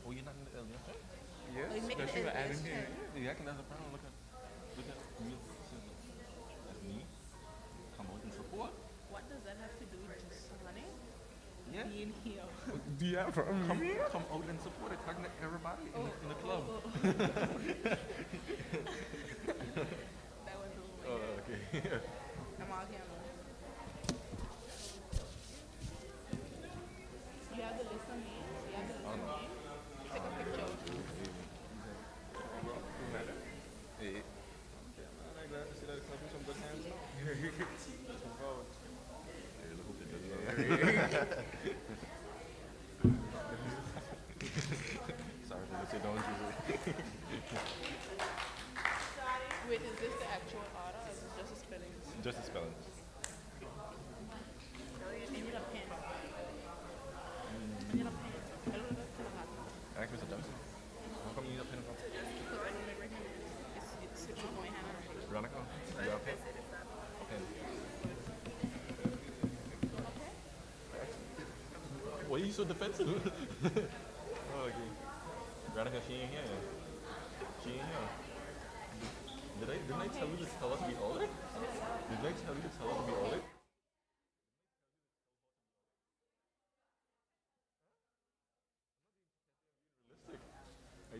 Oh, you're not in the LDS? Yes, Oh, you make because it you were as adding me. check. Yeah, I can as a friend. Look at me. That's me. Come out and support. What does that have to do with just honey Yeah. being here? Yeah, from Come me. come out and support it. Talking to everybody in Oh, the oh, club. oh. That went over my Oh, head. okay. I'm all camera. You have the list of names? You have the list Oh of no. names? Take a picture. Hey. Okay, man. I'm glad to see that it's helping some good hands now. Looking forward. Hey, look who did this. Sorry for what you don't usually. Wait, is this the actual order or is it just a spelling? Just the spelling. I need a pen. I need a pen. I don't know if Ask Mr. Johnson. How come you need a pen? because I don't remember him. It's switching on my hand already. Veronica, you got a pen? A pen. Why are you so defensive? Oh, okay. Veronica, she ain't here yet. She ain't here. Didn't I tell you to tell us to be older? Didn't I tell you to tell us to be older? I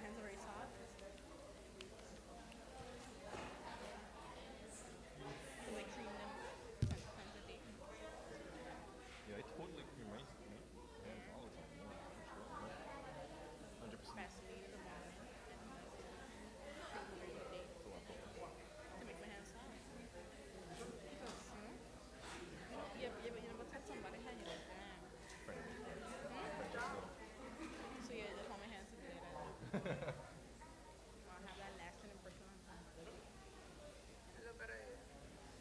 Hands already soft. And like cream them 10 times a day. yeah, it totally reminds me. Hands all the time. Yeah, for sure. 100%. Vaseline in the morning. Cream during the day. So I focus. To make my hands soft. Because, you never touch somebody hand, you're like, damn. Friendly. Hmm? Friendship still. So yeah, I just want my hands to be like that. I have that lasting impression on somebody.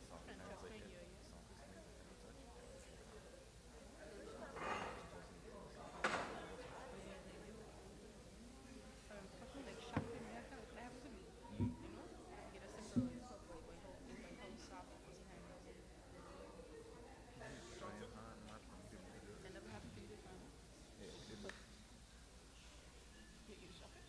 Softest And hands trust I me, can. yeah. Softest hands I can touch. Fucking like shopping, that happens to me. You know? Get a simple like how soft a person hand is. Giant hand, not from people. I never have to do this, man. Yeah, it But you shopping?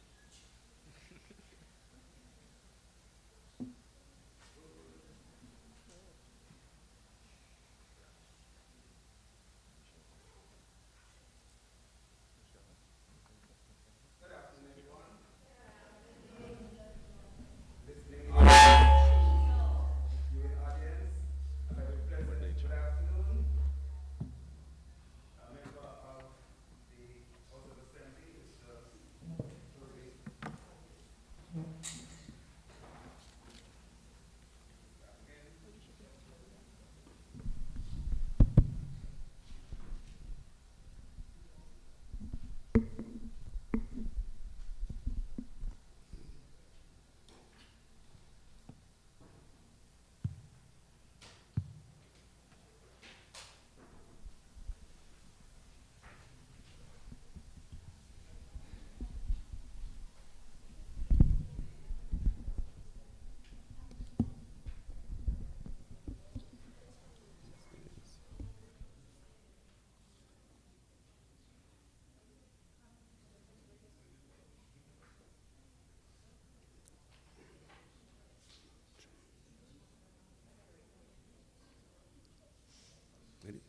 Ready?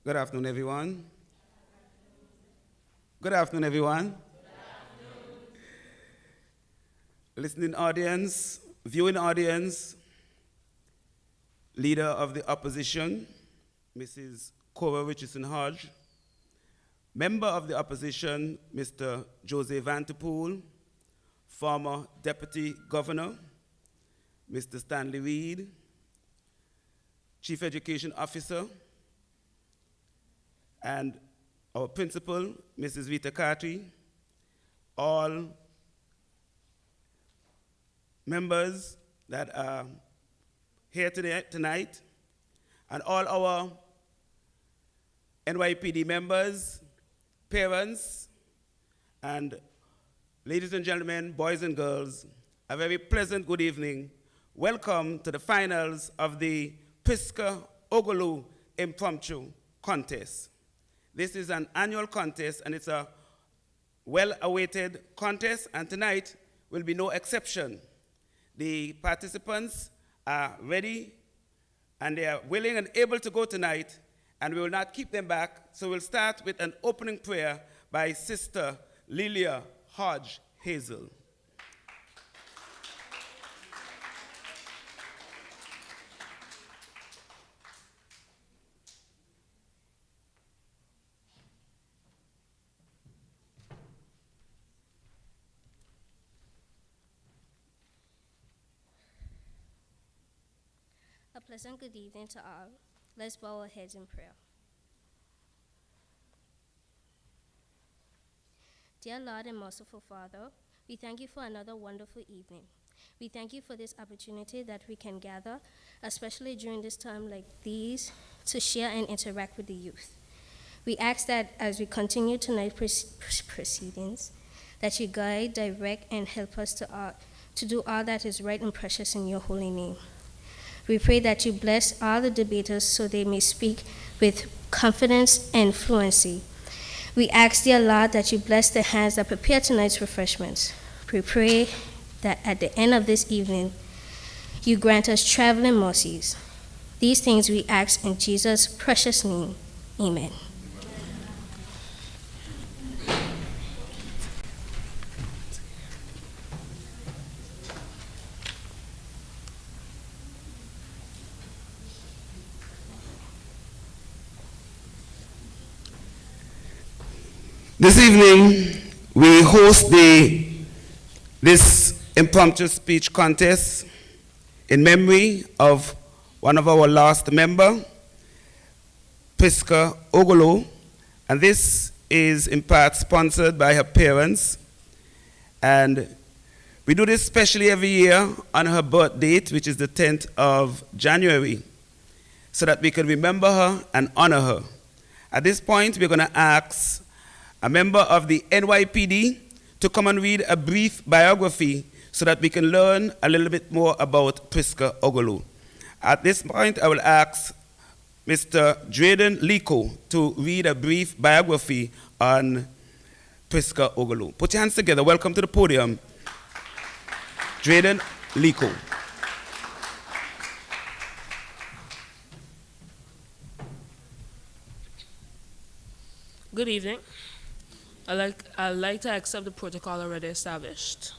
Good afternoon, everyone. Good afternoon, everyone. Listening audience, viewing audience, Leader of the Opposition, Mrs. Cora Richardson Hodge, Member of the Opposition, Mr. Jose Vanterpool, former Deputy Governor, Mr. Stanley Reed, Chief Education Officer, and our Principal, Mrs. Vita Carty, all members that are here today, tonight, and all our N.Y.P.D members, parents, and ladies and gentlemen, boys and girls, a very pleasant good evening. Welcome to the finals of the Prisca Ogolo Impromptu contest. This is an annual contest, and it's a well-awaited contest, and tonight will be no exception. The participants are ready, and they are willing and able to go tonight, and we will not keep them back. So we'll start with an opening prayer by Sister Lilia Hodge Hazel. A pleasant good evening to all. Let's bow our heads in prayer. Dear Lord and merciful Father, we thank you for another wonderful evening. We thank you for this opportunity that we can gather, especially during this time like these, to share and interact with the youth. We ask that as we continue tonight's proceedings, that you guide, direct, and help us to do all that is right and precious in your holy name. We pray that you bless all the debaters so they may speak with confidence and fluency. We ask, dear Lord, that you bless the hands that prepare tonight's refreshments. We pray that at the end of this evening, you grant us traveling mercies. These things we ask in Jesus' precious name. Amen. This evening, we host this impromptu speech contest in memory of one of our last member, Prisca Ogolo, and this is in part sponsored by her parents. And we do this specially every year on her birth date, which is the 10th of January, so that we can remember her and honor her. At this point, we're going to ask a member of the N.Y.P.D to come and read a brief biography so that we can learn a little bit more about Prisca Ogalo. At this point, I will ask Mr. Drayden Liko to read a brief biography on Prisca Ogalo. Put your hands together. Welcome to the podium, Drayden Liko. Good evening. I'd like to accept the protocol already established.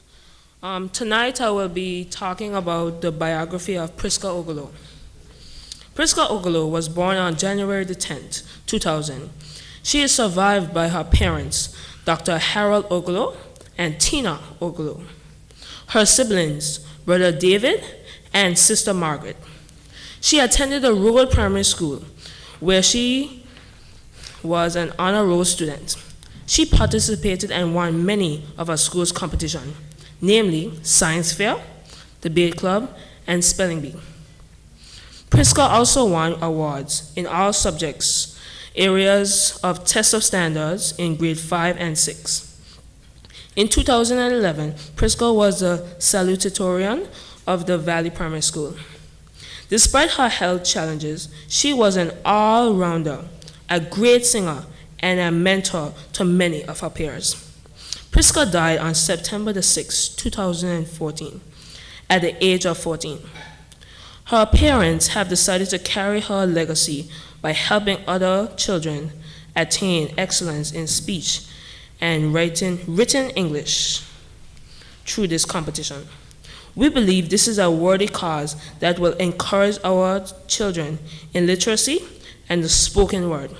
Tonight I will be talking about the biography of Prisca Ogalo. Prisca Ogalo was born on January the 10th, 2000. She is survived by her parents, Dr. Harold Ogolo and Tina Ogalo. Her siblings, brother David and sister Margaret. She attended a rural primary school where she was an honor roll student. She participated and won many of her school's competitions, namely Science Fair, Debate Club, and Spelling Bee. Prisca also won awards in all subjects, areas of test of standards in grade 5 and 6. In 2011, Prisca was the salutatorian of the Valley Primary School. Despite her health challenges, she was an all-rounder, a great singer, and a mentor to many of her peers. Prisca died on September the 6th, 2014, at the age of 14. Her parents have decided to carry her legacy by helping other children attain excellence in speech and written English through this competition. We believe this is a worthy cause that will encourage our children in literacy and the spoken word.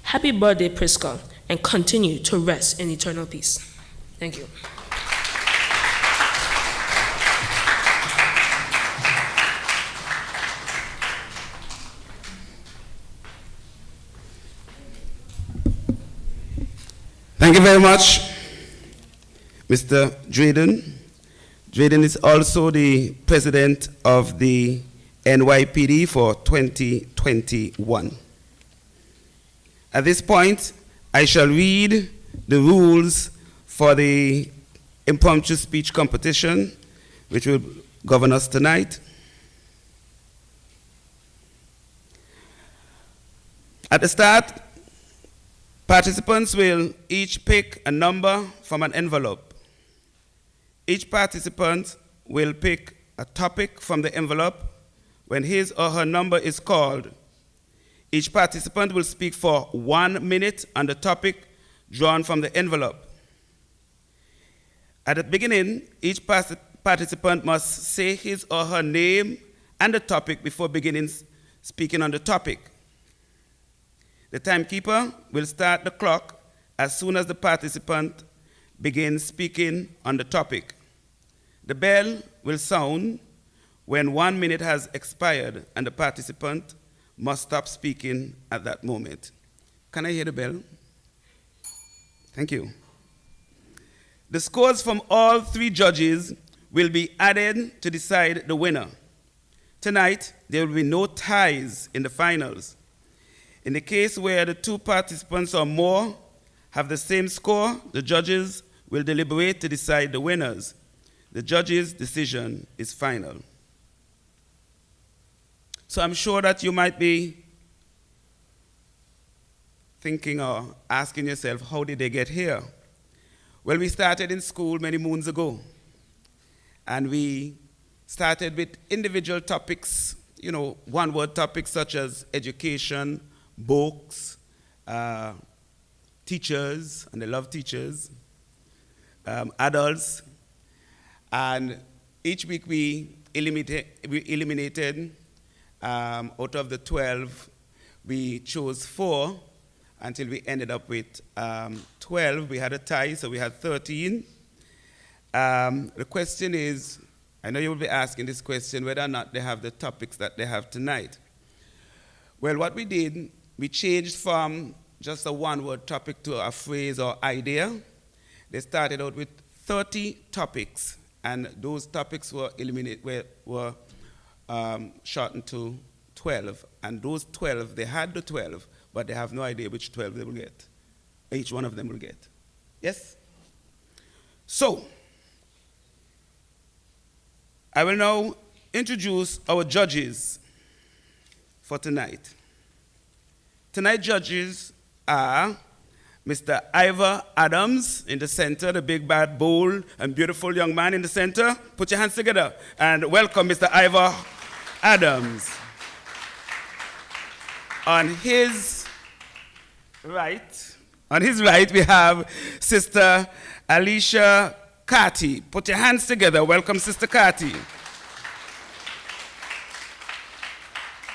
Happy birthday, Prisca, and continue to rest in eternal peace. Thank you. Thank you very much, Mr. Drayden. Drayden is also the president of the N.Y.P.D for 2021. At this point, I shall read the rules for the impromptu speech competition, which will govern us tonight. At the start, participants will each pick a number from an envelope. Each participant will pick a topic from the envelope. When his or her number is called, each participant will speak for 1 minute on the topic drawn from the envelope. At the beginning, each participant must say his or her name and the topic before beginning speaking on the topic. The timekeeper will start the clock as soon as the participant begins speaking on the topic. The bell will sound when 1 minute has expired and the participant must stop speaking at that moment. Can I hear the bell? Thank you. The scores from all 3 judges will be added to decide the winner. Tonight, there will be no ties in the finals. In the case where the 2 participants or more have the same score, the judges will deliberate to decide the winners. The judge's decision is final. So I'm sure that you might be thinking or asking yourself, how did they get here? Well, we started in school many moons ago, and we started with individual topics, one-word topics such as education, books, teachers, and they love teachers, adults, and each week we eliminated out of the 12, we chose 4 until we ended up with 12. We had a tie, so we had 13. The question is, I know you will be asking this question, whether or not they have the topics that they have tonight. Well, what we did, we changed from just a one-word topic to a phrase or idea. They started out with 30 topics, and those topics were shortened to 12. And those 12, they had the 12, but they have no idea which 12 they will get. Each one of them will get. Yes? So, I will now introduce our judges for tonight. Tonight's judges are Mr. Ivor Adams in the center, the big, bad, bold, and beautiful young man in the center. Put your hands together and welcome Mr. Ivor Adams. On his right, we have Sister Alicia Carty. Put your hands together. Welcome, Sister Carty.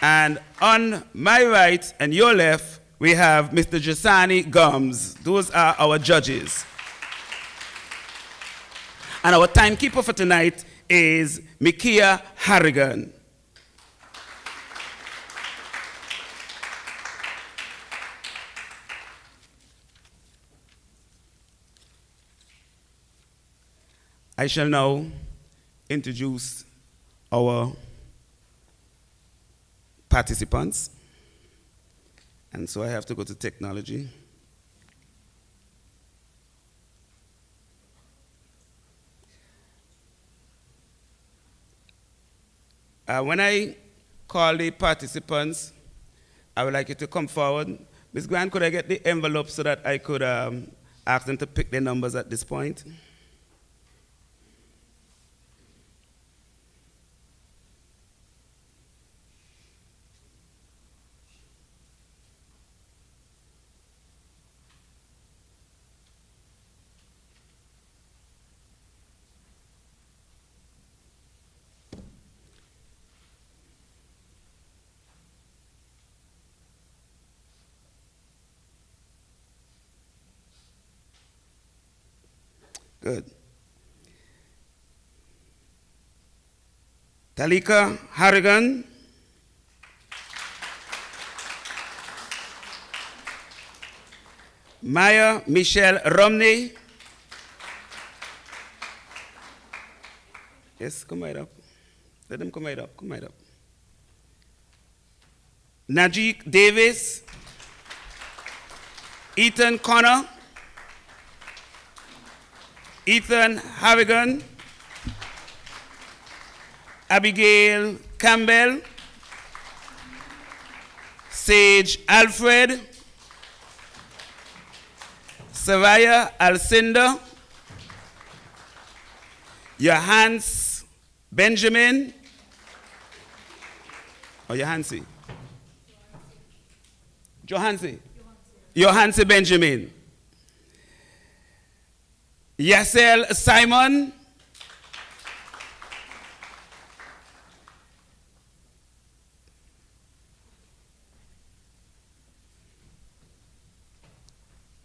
And on my right and your left, we have Mr. Jasani Gums. Those are our judges. And our timekeeper for tonight is Mikia Harrigan. I shall now introduce our participants. And so I have to go to technology. When I call the participants, I would like you to come forward. Ms. Grant, could I get the envelope so that I could ask them to pick their numbers at this point. Good. Talika Harrigan. Maya Michelle Romney. Yes, come right up. Let them come right up. Come right up. Najik Davis. Ethan Connor. Ethan Harrigan. Abigail Campbell. Sage Alfred. Savaya Alcinda. Johannes Benjamin. Or Johansi? Johansi. Johansi Benjamin. Yasel Simon.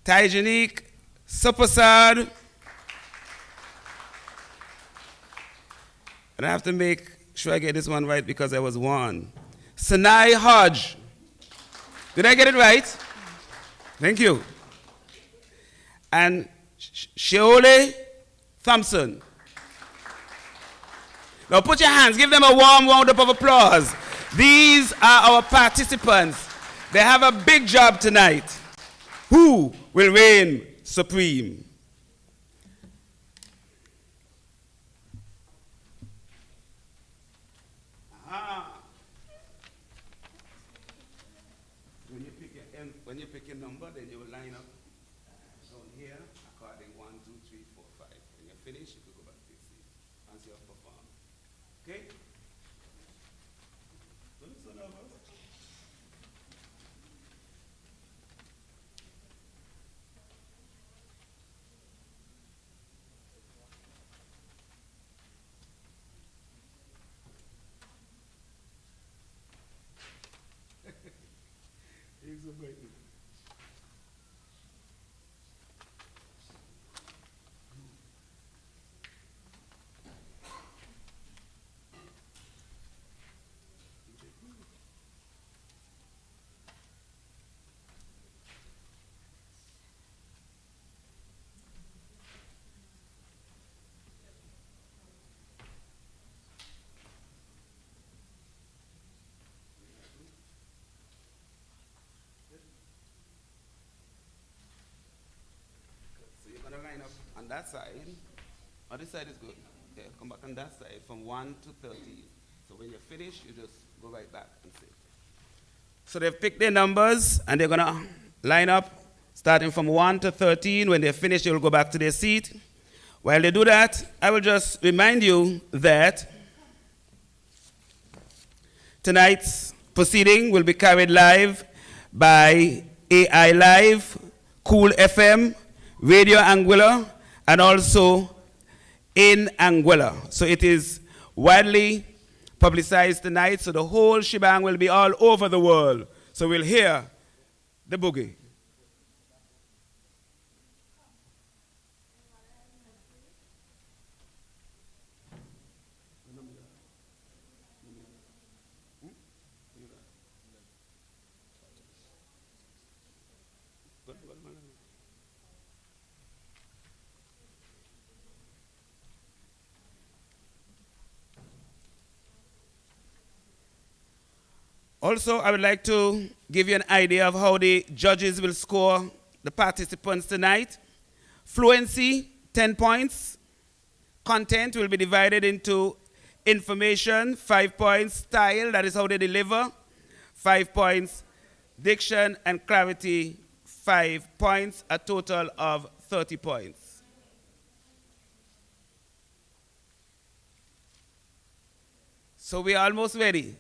Tijanique Supasad. And I have to make sure I get this one right because I was one. Sinai Hodge. Did I get it right? Thank you. And Sheole Thompson. Now put your hands, give them a warm round of applause. These are our participants. They have a big job tonight. Who will reign supreme? When you pick your number, then you will line up down here, according 1, 2, 3, 4, 5. When you're finished, you can go back to your seat once you have performed. Okay? Don't look so nervous. It's so great. So you're going to line up on that side. On this side is good. Okay, come back on that side from 1 to 13. So when you're finished, you just go right back and sit. So they've picked their numbers and they're going to line up starting from 1 to 13. When they're finished, they will go back to their seat. While they do that, I will just remind you that tonight's proceeding will be carried live by AI Live, Cool FM, Radio Anguilla, and also in Anguilla. So it is widely publicized tonight, so the whole shebang will be all over the world. So we'll hear the boogie. Also, I would like to give you an idea of how the judges will score the participants tonight. Fluency, 10 points. Content will be divided into information, 5 points. Style, that is how they deliver, 5 points. Diction and clarity, 5 points, a total of 30 points. So we are almost ready.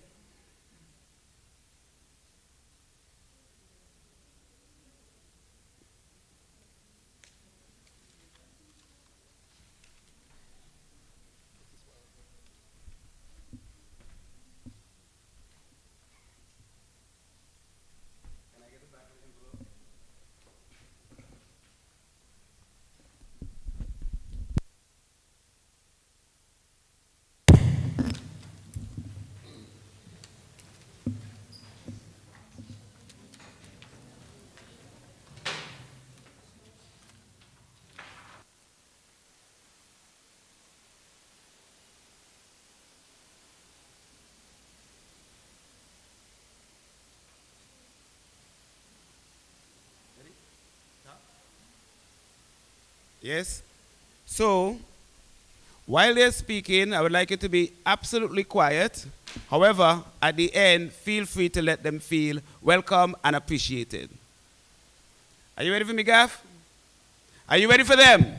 Yes? So, while they're speaking, I would like you to be absolutely quiet. However, at the end, feel free to let them feel welcome and appreciated. Are you ready for me, Gaff? Are you ready for them?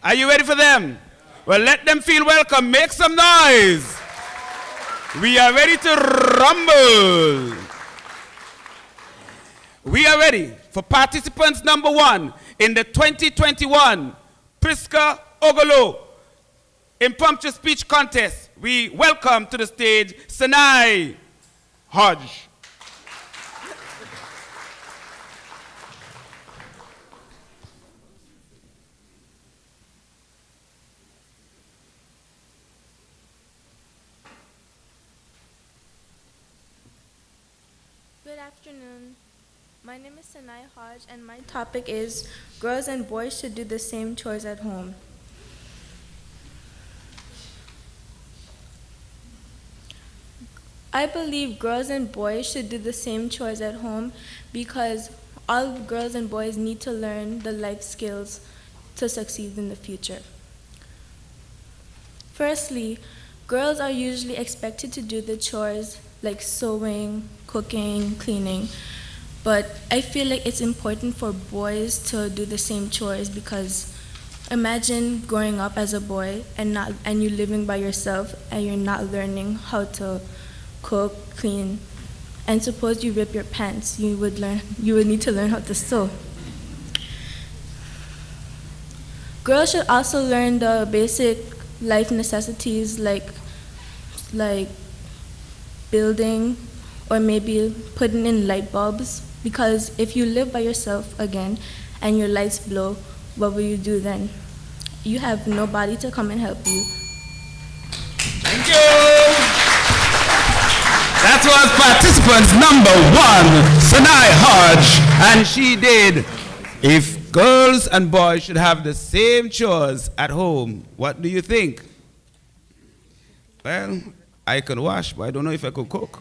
Are you ready for them? Well, let them feel welcome. Make some noise. We are ready to rumble. We are ready for participants number 1 in the 2021 Prisca Ogolo Impromptu Speech Contest. We welcome to the stage N.Y.P.D. Good afternoon. My name is N.Y.P.D and my topic is girls and boys should do the same chores at home. I believe girls and boys should do the same chores at home because all girls and boys need to learn the life skills to succeed in the future. Firstly, girls are usually expected to do the chores like sewing, cooking, cleaning, but I feel like it's important for boys to do the same chores because imagine growing up as a boy and you living by yourself and you're not learning how to cook, clean, and suppose you rip your pants, you would need to learn how to sew. Girls should also learn the basic life necessities like building or maybe putting in light bulbs, because if you live by yourself again and your lights blow, what will you do then? You have nobody to come and help you. Thank you. That was participant number 1, N.Y.P.D, and she did. If girls and boys should have the same chores at home, what do you think? Well, I can wash, but I don't know if I could cook.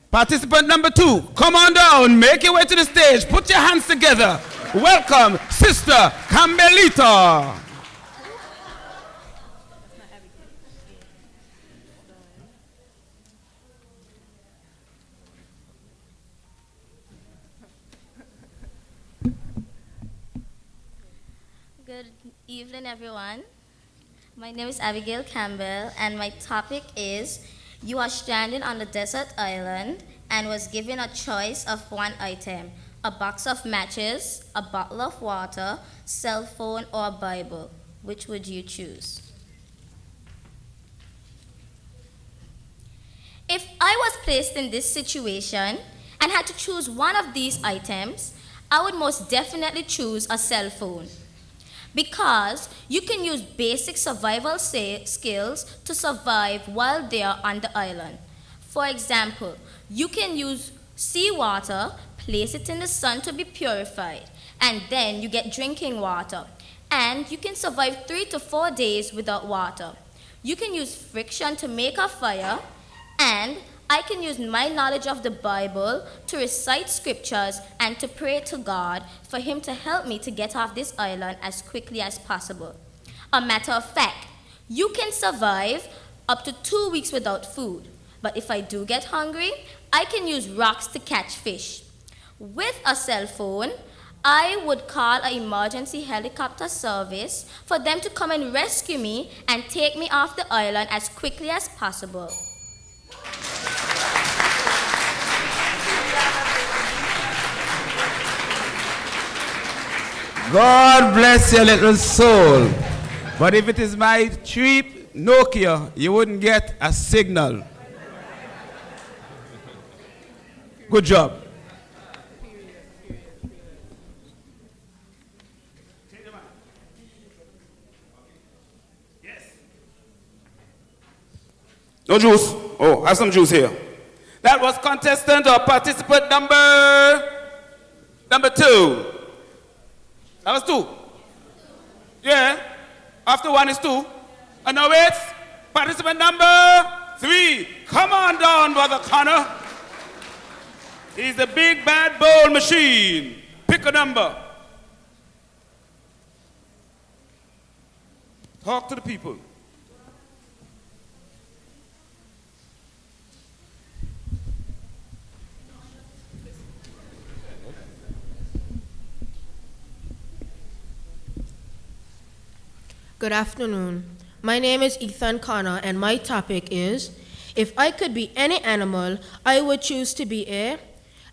Participant number 2, come on down, make your way to the stage, put your hands together. Welcome, Sister Campbellita. Good evening, everyone. My name is Abigail Campbell, and my topic is you are stranded on a desert island and was given a choice of one item, a box of matches, a bottle of water, cell phone, or a Bible. Which would you choose? If I was placed in this situation and had to choose one of these items, I would most definitely choose a cell phone, because you can use basic survival skills to survive while they are on the island. For example, you can use seawater, place it in the sun to be purified, and then you get drinking water. And you can survive 3 to 4 days without water. You can use friction to make a fire, and I can use my knowledge of the Bible to recite scriptures and to pray to God for Him to help me to get off this island as quickly as possible. A matter of fact, you can survive up to 2 weeks without food. But if I do get hungry, I can use rocks to catch fish. With a cell phone, I would call an emergency helicopter service for them to come and rescue me and take me off the island as quickly as possible. God bless your little soul. But if it is my cheap Nokia, you wouldn't get a signal. Good job. No juice. Oh, have some juice here. That was contestant or participant number 2. That was 2. Yeah. After 1 is 2. And now it's participant number 3. Come on down, Brother Connor. He's the big bad bowl machine. Pick a number. Talk to the people. Good afternoon. My name is Ethan Connor, and my topic is, if I could be any animal, I would choose to be a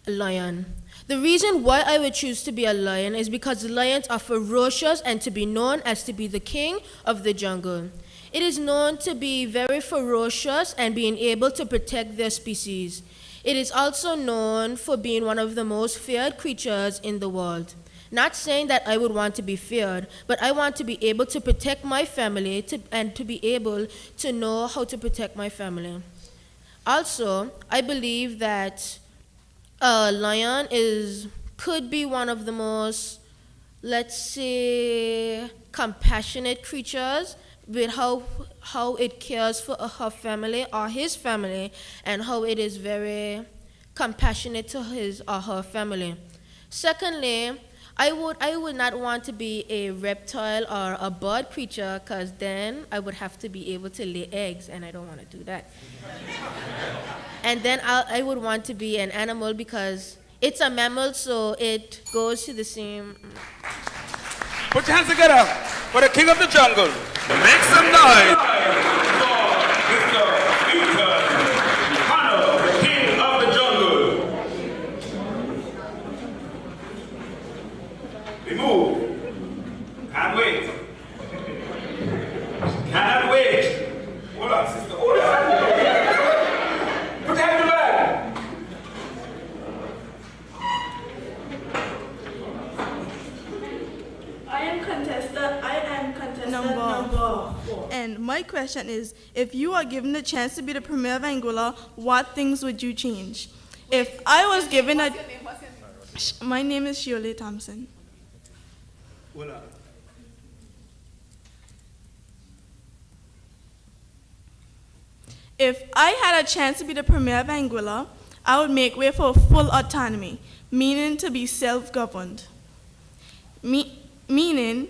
lion. The reason why I would choose to be a lion is because lions are ferocious and to be known as to be the king of the jungle. It is known to be very ferocious and being able to protect their species. It is also known for being one of the most feared creatures in the world. Not saying that I would want to be feared, but I want to be able to protect my family and to be able to know how to protect my family. Also, I believe that a lion could be one of the most, let's say, compassionate creatures with how it cares for her family or his family, and how it is very compassionate to his or her family. Secondly, I would not want to be a reptile or a bird creature, because then I would have to be able to lay eggs, and I don't want to do that. And then I would want to be an animal because it's a mammal, so it goes to the same. Put your hands together for the king of the jungle. Make some noise. Can't wait. Cannot wait. Hold on, sister. Hold on. Put your hand in the bag. I am contestant number 4. And my question is, if you are given the chance to be the premier of Anguilla, what things would you change? If I was given a... My name is Shirley Thompson. If I had a chance to be the premier of Anguilla, I would make way for full autonomy, meaning to be self-governed. Meaning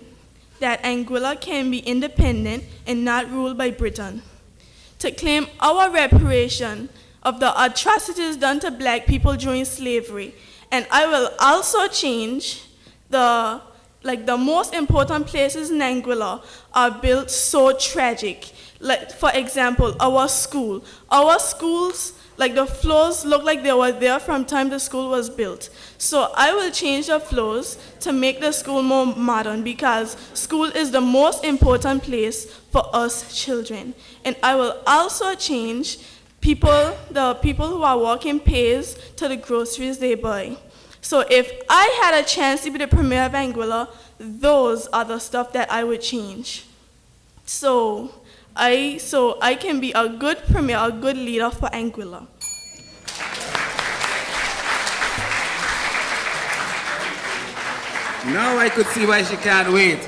that Anguilla can be independent and not ruled by Britain. To claim our reparation of the atrocities done to black people during slavery. And I will also change the most important places in Anguilla are built so tragic. Like, for example, our school. Our schools, like the floors look like they were there from time the school was built. So I will change the floors to make the school more modern, because school is the most important place for us children. And I will also change the people who are working pays to the groceries they buy. So if I had a chance to be the premier of Anguilla, those are the stuff that I would change. So I can be a good premier, a good leader for Anguilla. Now I could see why she can't wait.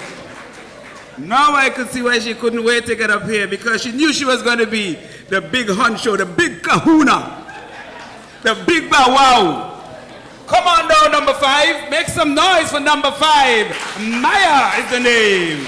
Now I could see why she couldn't wait to get up here, because she knew she was going to be the big honcho, the big kahuna, the big bow wow. Come on down, number 5. Make some noise for number 5. Maya is the name.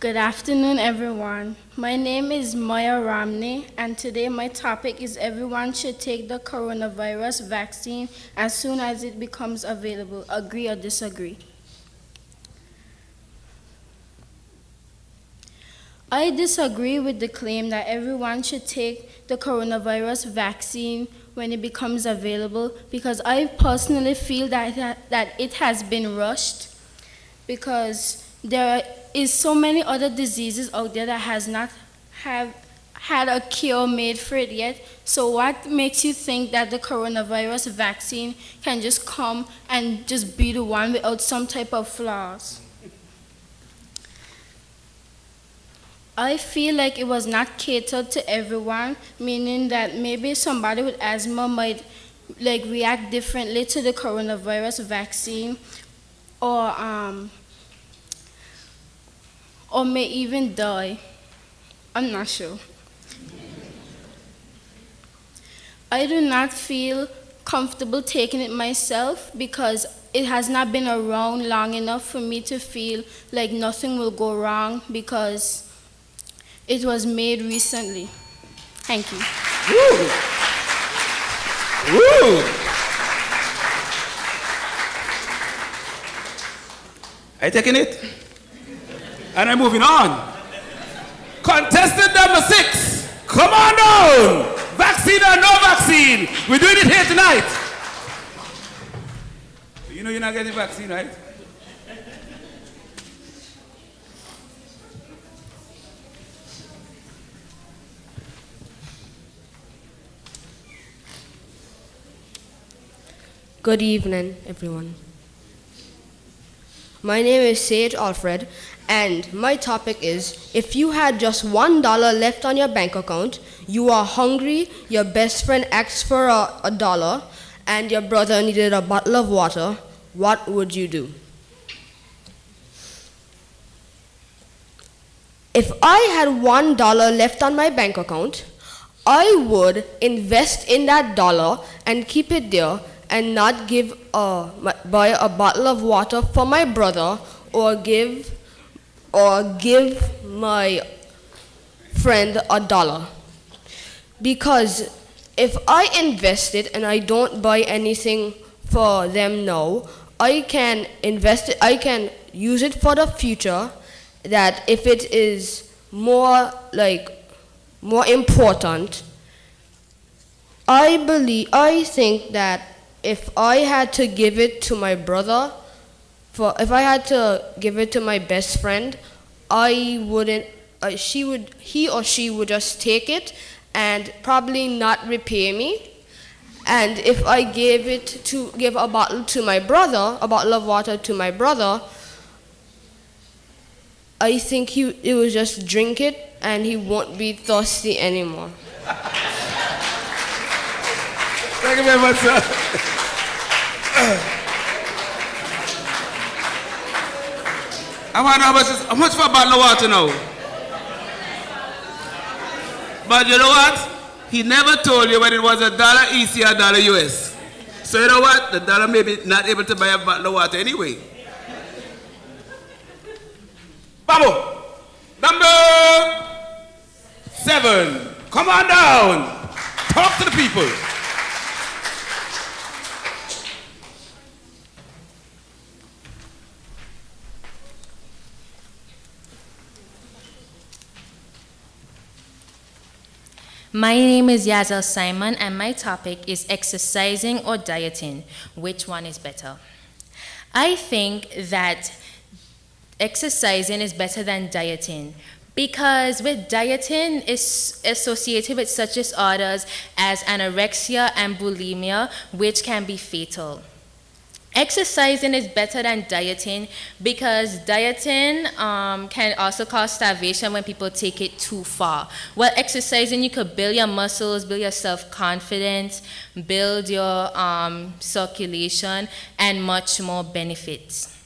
Good afternoon, everyone. My name is Maya Ramney, and today my topic is everyone should take the coronavirus vaccine as soon as it becomes available. Agree or disagree? I disagree with the claim that everyone should take the coronavirus vaccine when it becomes available because I personally feel that it has been rushed because there is so many other diseases out there that has not have had a cure made for it yet. So what makes you think that the coronavirus vaccine can just come and just be the one without some type of flaws? I feel like it was not catered to everyone, meaning that maybe somebody with asthma might react differently to the coronavirus vaccine, or may even die. I'm not sure. I do not feel comfortable taking it myself because it has not been around long enough for me to feel like nothing will go wrong because it was made recently. Thank you. Woo! Woo! Are you taking it? And I'm moving on. Contestant number 6, come on down. Vaccine or no vaccine? We're doing it here tonight. You know you're not getting vaccine, right? Good evening, everyone. My name is Sage Alfred, and my topic is, if you had just $1 left on your bank account, you are hungry, your best friend asked for a dollar, and your brother needed a bottle of water, what would you do? If I had $1 left on my bank account, I would invest in that dollar and keep it there and not buy a bottle of water for my brother or give my friend a dollar. Because if I invest it and I don't buy anything for them now, I can invest it, I can use it for the future, that if it is more important, I think that if I had to give it to my brother, if I had to give it to my best friend, he or she would just take it and probably not repay me. And if I give a bottle to my brother, a bottle of water to my brother, I think he will just drink it and he won't be thirsty anymore. Thank you very much, sir. I want to know how much for a bottle of water now? But you know what? He never told you when it was $1 EC or $1 US. So you know what? The dollar may be not able to buy a bottle of water anyway. Babu, number 7. Come on down. Talk to the people. My name is Yazel Simon, and my topic is exercising or dieting. Which one is better? I think that exercising is better than dieting because with dieting is associated with such disorders as anorexia and bulimia, which can be fatal. Exercising is better than dieting because dieting can also cause starvation when people take it too far. While exercising, you could build your muscles, build your self-confidence, build your circulation, and much more benefits.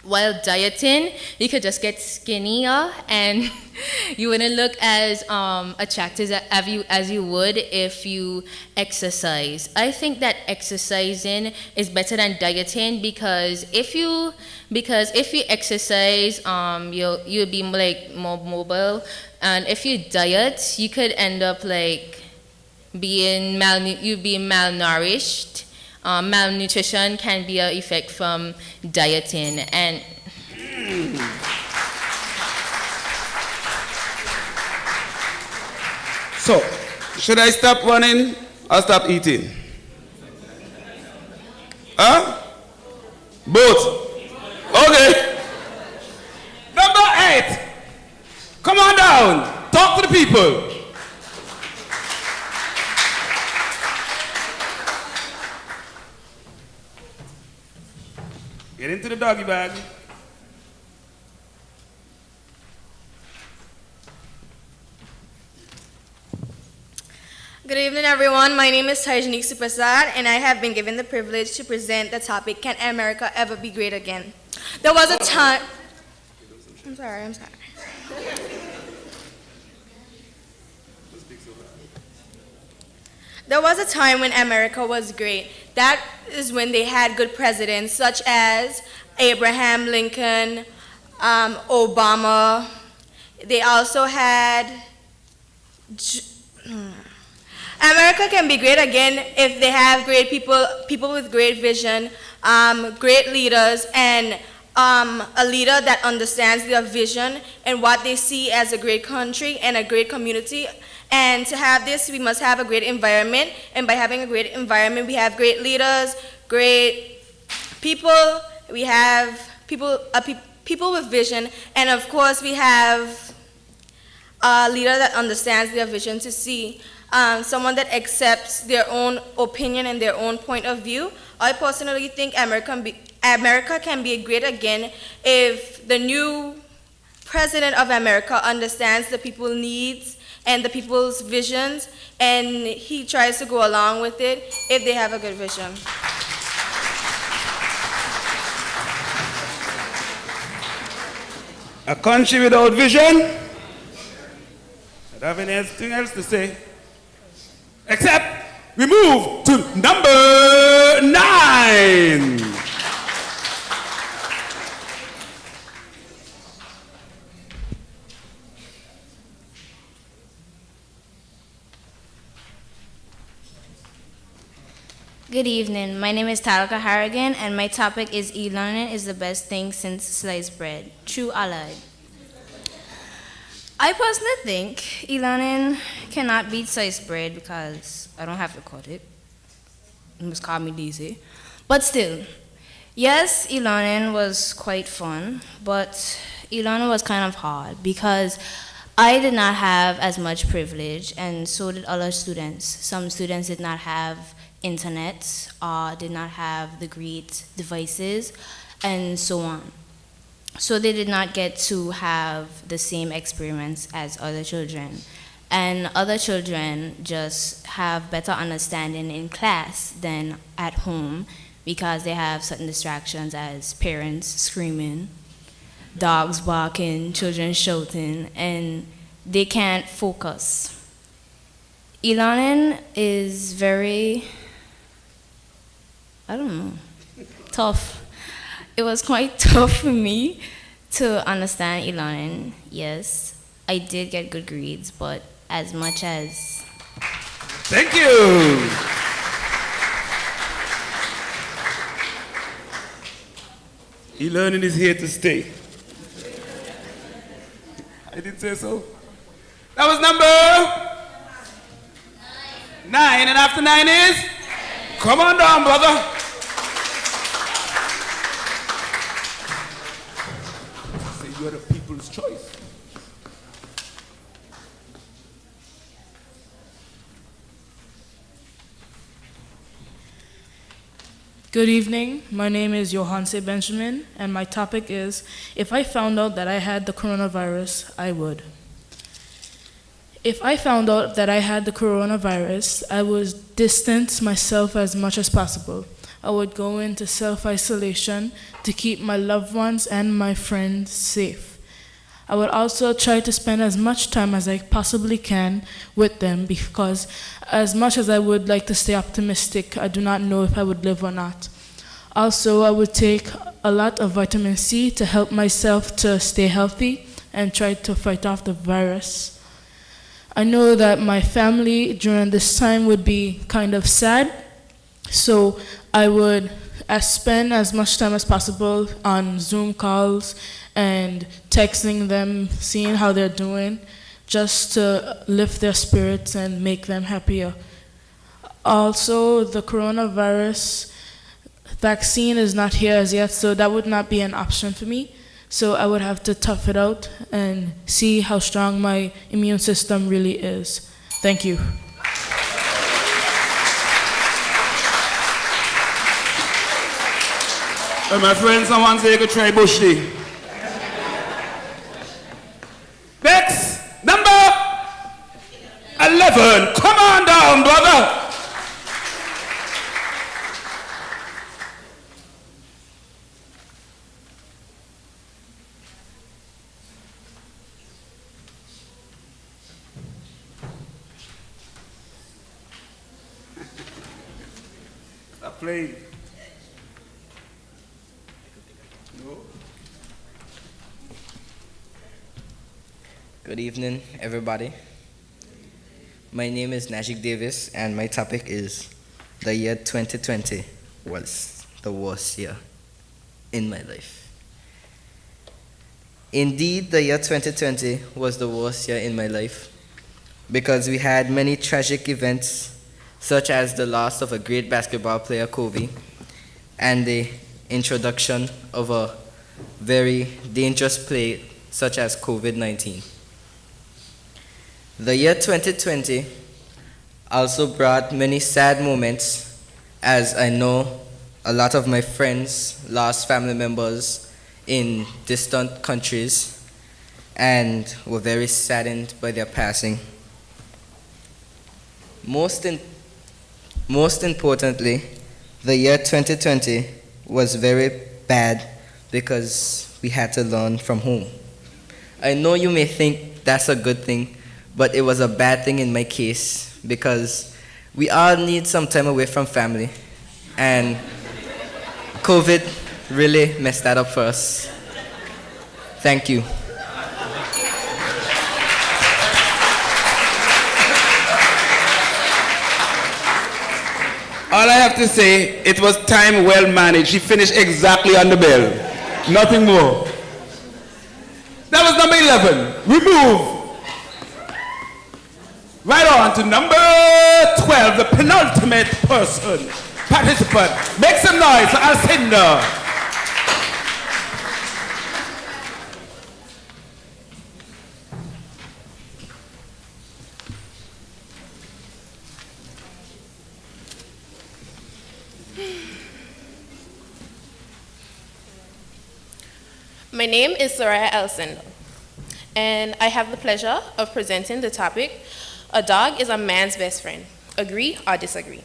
while dieting, you could just get skinnier and you wouldn't look as attractive as you would if you exercise. I think that exercising is better than dieting because if you exercise, you'll be like more mobile, and if you diet, you could end up like being malnourished. Malnutrition can be an effect from dieting and So, should I stop running or stop eating? Huh? Both. Okay. Number 8. Come on down. Talk to the people. Get into the doggy bag. Good evening, everyone. My name is Tajanique Suprasad, and I have been given the privilege to present the topic, Can America Ever Be Great Again? There was a time... I'm sorry. There was a time when America was great. That is when they had good presidents such as Abraham Lincoln, Obama. They also had... America can be great again if they have great people with great vision, great leaders, and a leader that understands their vision and what they see as a great country and a great community. And to have this, we must have a great environment. And by having a great environment, we have great leaders, great people. We have people with vision, and of course, we have a leader that understands their vision to see. Someone that accepts their own opinion and their own point of view. I personally think America can be great again if the new president of America understands the people's needs and the people's visions, and he tries to go along with it if they have a good vision. A country without vision? I don't have anything else to say. Except we move to number 9. Good evening. My name is Talika Harrigan, and my topic is e-learning is the best thing since sliced bread. True or lie? I personally think e-learning cannot beat sliced bread because I don't have to cut it. You must call me lazy. But still, yes, e-learning was quite fun, but e-learning was kind of hard because I did not have as much privilege, and so did other students. Some students did not have internet, did not have the great devices, and so on. So they did not get to have the same experience as other children. And other children just have better understanding in class than at home because they have certain distractions as parents screaming, dogs barking, children shouting, and they can't focus. E-learning is very, tough. It was quite tough for me to understand e-learning. Yes, I did get good grades, but as much as... Thank you. E-learning is here to stay. I did say so. That was number 9, and after 9 is? Come on down, brother. Say you're the people's choice. Good evening. My name is Johanse Benjamin, and my topic is, if I found out that I had the coronavirus, I would. If I found out that I had the coronavirus, I would distance myself as much as possible. I would go into self-isolation to keep my loved ones and my friends safe. I would also try to spend as much time as I possibly can with them because as much as I would like to stay optimistic, I do not know if I would live or not. Also, I would take a lot of vitamin C to help myself to stay healthy and try to fight off the virus. I know that my family during this time would be kind of sad, so I would spend as much time as possible on Zoom calls and texting them, seeing how they're doing, just to lift their spirits and make them happier. Also, the coronavirus vaccine is not here as yet, so that would not be an option for me. So I would have to tough it out and see how strong my immune system really is. Thank you. Well, my friends, someone say you could try bush league. Next, number 11. Come on down, brother. Stop playing. No. Good evening, everybody. My name is Najik Davis, and my topic is the year 2020 was the worst year in my life. Indeed, the year 2020 was the worst year in my life because we had many tragic events, such as the loss of a great basketball player, Kobe, and the introduction of a very dangerous plague such as COVID-19. The year 2020 also brought many sad moments, as I know a lot of my friends lost family members in distant countries and were very saddened by their passing. Most importantly, the year 2020 was very bad because we had to learn from home. I know you may think that's a good thing, but it was a bad thing in my case because we all need some time away from family, and COVID really messed that up for us. Thank you. All I have to say, it was time well managed. She finished exactly on the bell. Nothing more. That was number 11. Remove. Right on to number 12, the penultimate participant. Make some noise for Alcinda. My name is Soraya Alcinda, and I have the pleasure of presenting the topic, a dog is a man's best friend. Agree or disagree?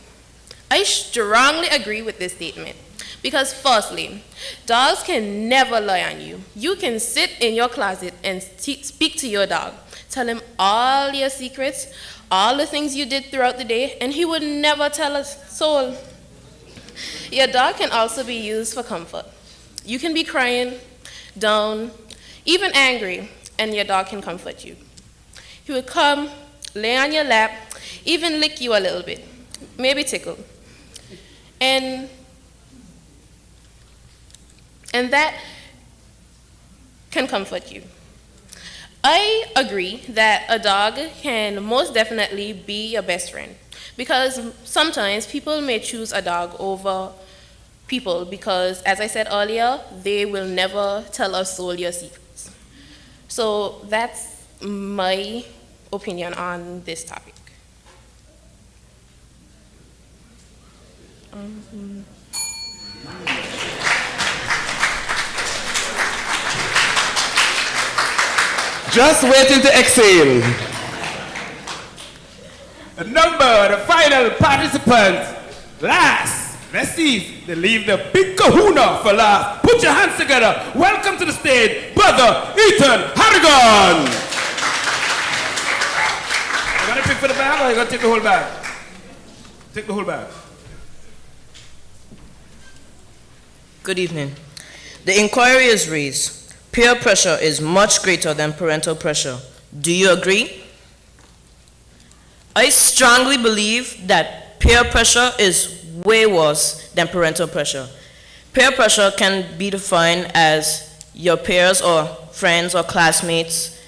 I strongly agree with this statement because firstly, dogs can never lie on you. You can sit in your closet and speak to your dog, tell him all your secrets, all the things you did throughout the day, and he would never tell a soul. Your dog can also be used for comfort. You can be crying, down, even angry, and your dog can comfort you. He would come, lay on your lap, even lick you a little bit, maybe tickle. And that can comfort you. I agree that a dog can most definitely be your best friend because sometimes people may choose a dog over people because, as I said earlier, they will never tell a soul your secrets. So that's my opinion on this topic. Just waiting to exhale. The final participant, last Let's see if they leave the big kahuna for last. Put your hands together. Welcome to the stage, Brother Ethan Harrigan. You gonna pick for the bag or you gonna take the whole bag? Take the whole bag. Good evening. The inquiry is raised. Peer pressure is much greater than parental pressure. Do you agree? I strongly believe that peer pressure is way worse than parental pressure. Peer pressure can be defined as your peers or friends or classmates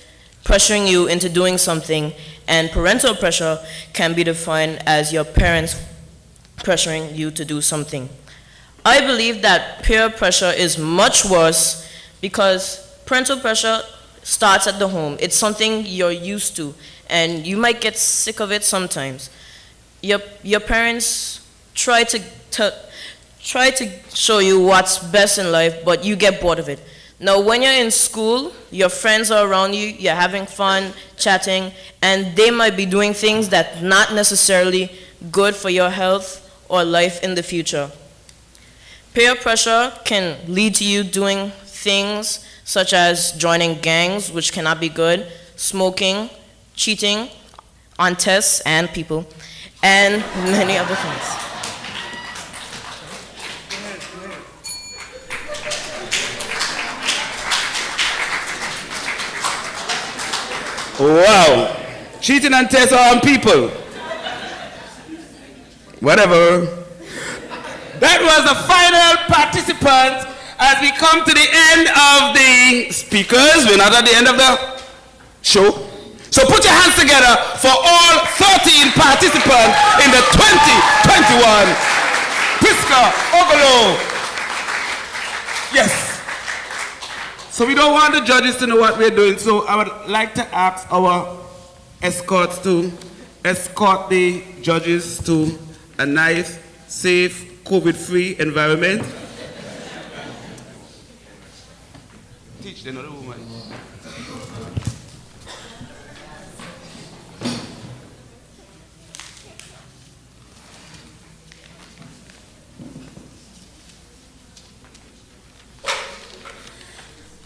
pressuring you into doing something, and parental pressure can be defined as your parents pressuring you to do something. I believe that peer pressure is much worse because parental pressure starts at the home. It's something you're used to, and you might get sick of it sometimes. Your parents try to show you what's best in life, but you get bored of it. Now, when you're in school, your friends are around you, you're having fun, chatting, and they might be doing things that not necessarily good for your health or life in the future. Peer pressure can lead to you doing things such as joining gangs, which cannot be good, smoking, cheating on tests and people, and many other things. Wow. Cheating and tests on people. Whatever. That was the final participant as we come to the end of the speakers. We're not at the end of the show. So put your hands together for all 13 participants in the 2021 Prisca Ogolo. Yes. So we don't want the judges to know what we're doing, so I would like to ask our escorts to escort the judges to a nice, safe, COVID-free environment. Teach them another woman.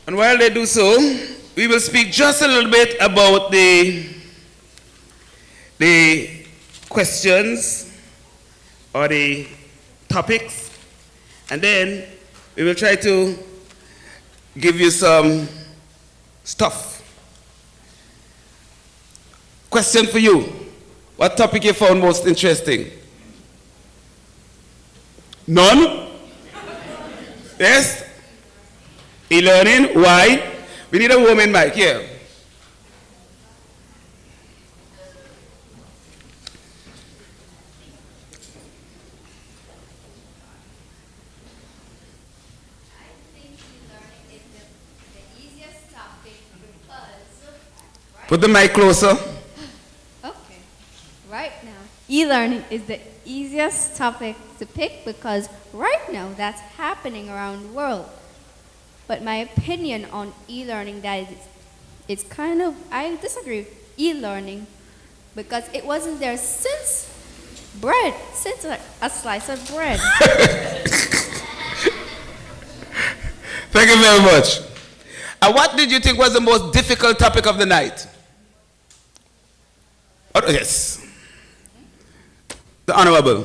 And while they do so, we will speak just a little bit about the questions or the topics, and then we will try to give you some stuff. Question for you. What topic you found most interesting? None? Yes? E-learning, why? We need a woman mic here. Put the mic closer. Okay. Right now, e-learning is the easiest topic to pick because right now that's happening around the world. But my opinion on e-learning that it's kind of, I disagree with e-learning because it wasn't there since a slice of bread. Thank you very much. And what did you think was the most difficult topic of the night? Oh, yes. The Honorable.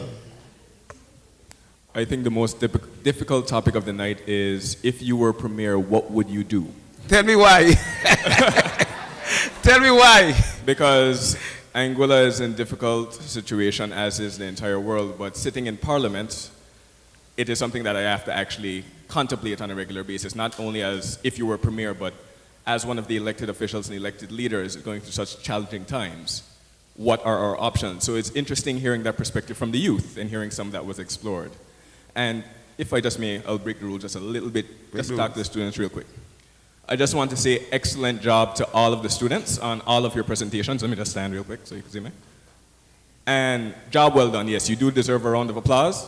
I think the most difficult topic of the night is, if you were premier, what would you do? Tell me why. Tell me why. Because Anguilla is in a difficult situation, as is the entire world, but sitting in parliament, it is something that I have to actually contemplate on a regular basis, not only as if you were premier, but as one of the elected officials and elected leaders going through such challenging times. What are our options? So it's interesting hearing that perspective from the youth and hearing some that was explored. And if I just may, I'll break the rule just a little bit, just talk to the students real quick. I just want to say excellent job to all of the students on all of your presentations. Let me just stand real quick so you can see me. And job well done. Yes, you do deserve a round of applause.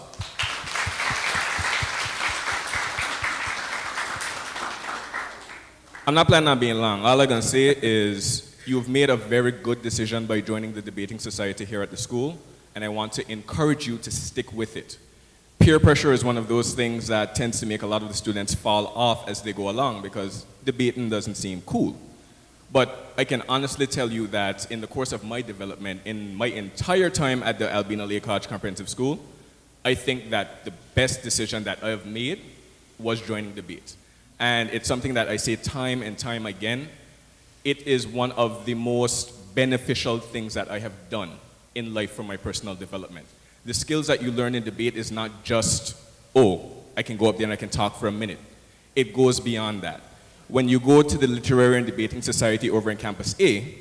I'm not planning on being long. All I'm going to say is you've made a very good decision by joining the debating society here at the school, and I want to encourage you to stick with it. peer pressure is one of those things that tends to make a lot of the students fall off as they go along because debating doesn't seem cool. But I can honestly tell you that in the course of my development, in my entire time at the Albina Lake College Comprehensive School, I think that the best decision that I've made was joining debate. And it's something that I say time and time again. It is one of the most beneficial things that I have done in life for my personal development. The skills that you learn in debate is not just, oh, I can go up there and I can talk for a minute. It goes beyond that. When you go to the Literary and Debating Society over in Campus A,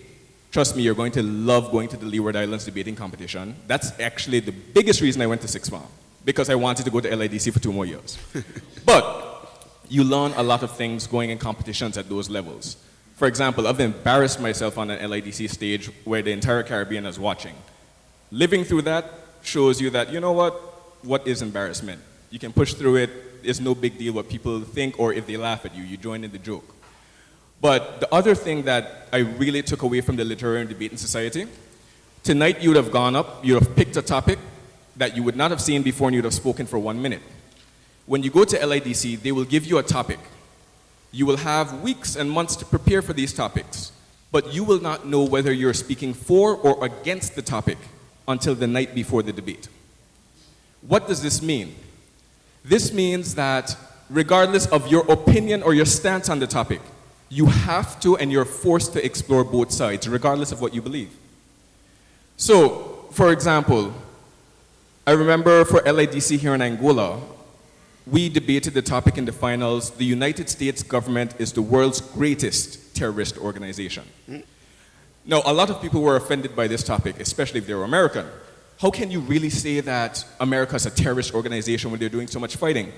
trust me, you're going to love going to the Leeward Islands debating competition. That's actually the biggest reason I went to sixth form, because I wanted to go to LIDC for 2 more years. But you learn a lot of things going in competitions at those levels. For example, I've embarrassed myself on an LIDC stage where the entire Caribbean is watching. Living through that shows you that, you know what is embarrassment? You can push through it. It's no big deal what people think, or if they laugh at you, you join in the joke. But the other thing that I really took away from the Literary and Debating Society, tonight you would have gone up, you would have picked a topic that you would not have seen before and you would have spoken for 1 minute. When you go to LIDC, they will give you a topic. You will have weeks and months to prepare for these topics, but you will not know whether you're speaking for or against the topic until the night before the debate. What does this mean? This means that regardless of your opinion or your stance on the topic, you have to and you're forced to explore both sides, regardless of what you believe. So, for example, I remember for LIDC here in Angola, we debated the topic in the finals, the United States government is the world's greatest terrorist organization. Now, a lot of people were offended by this topic, especially if they were American. How can you really say that America is a terrorist organization when they're doing so much fighting?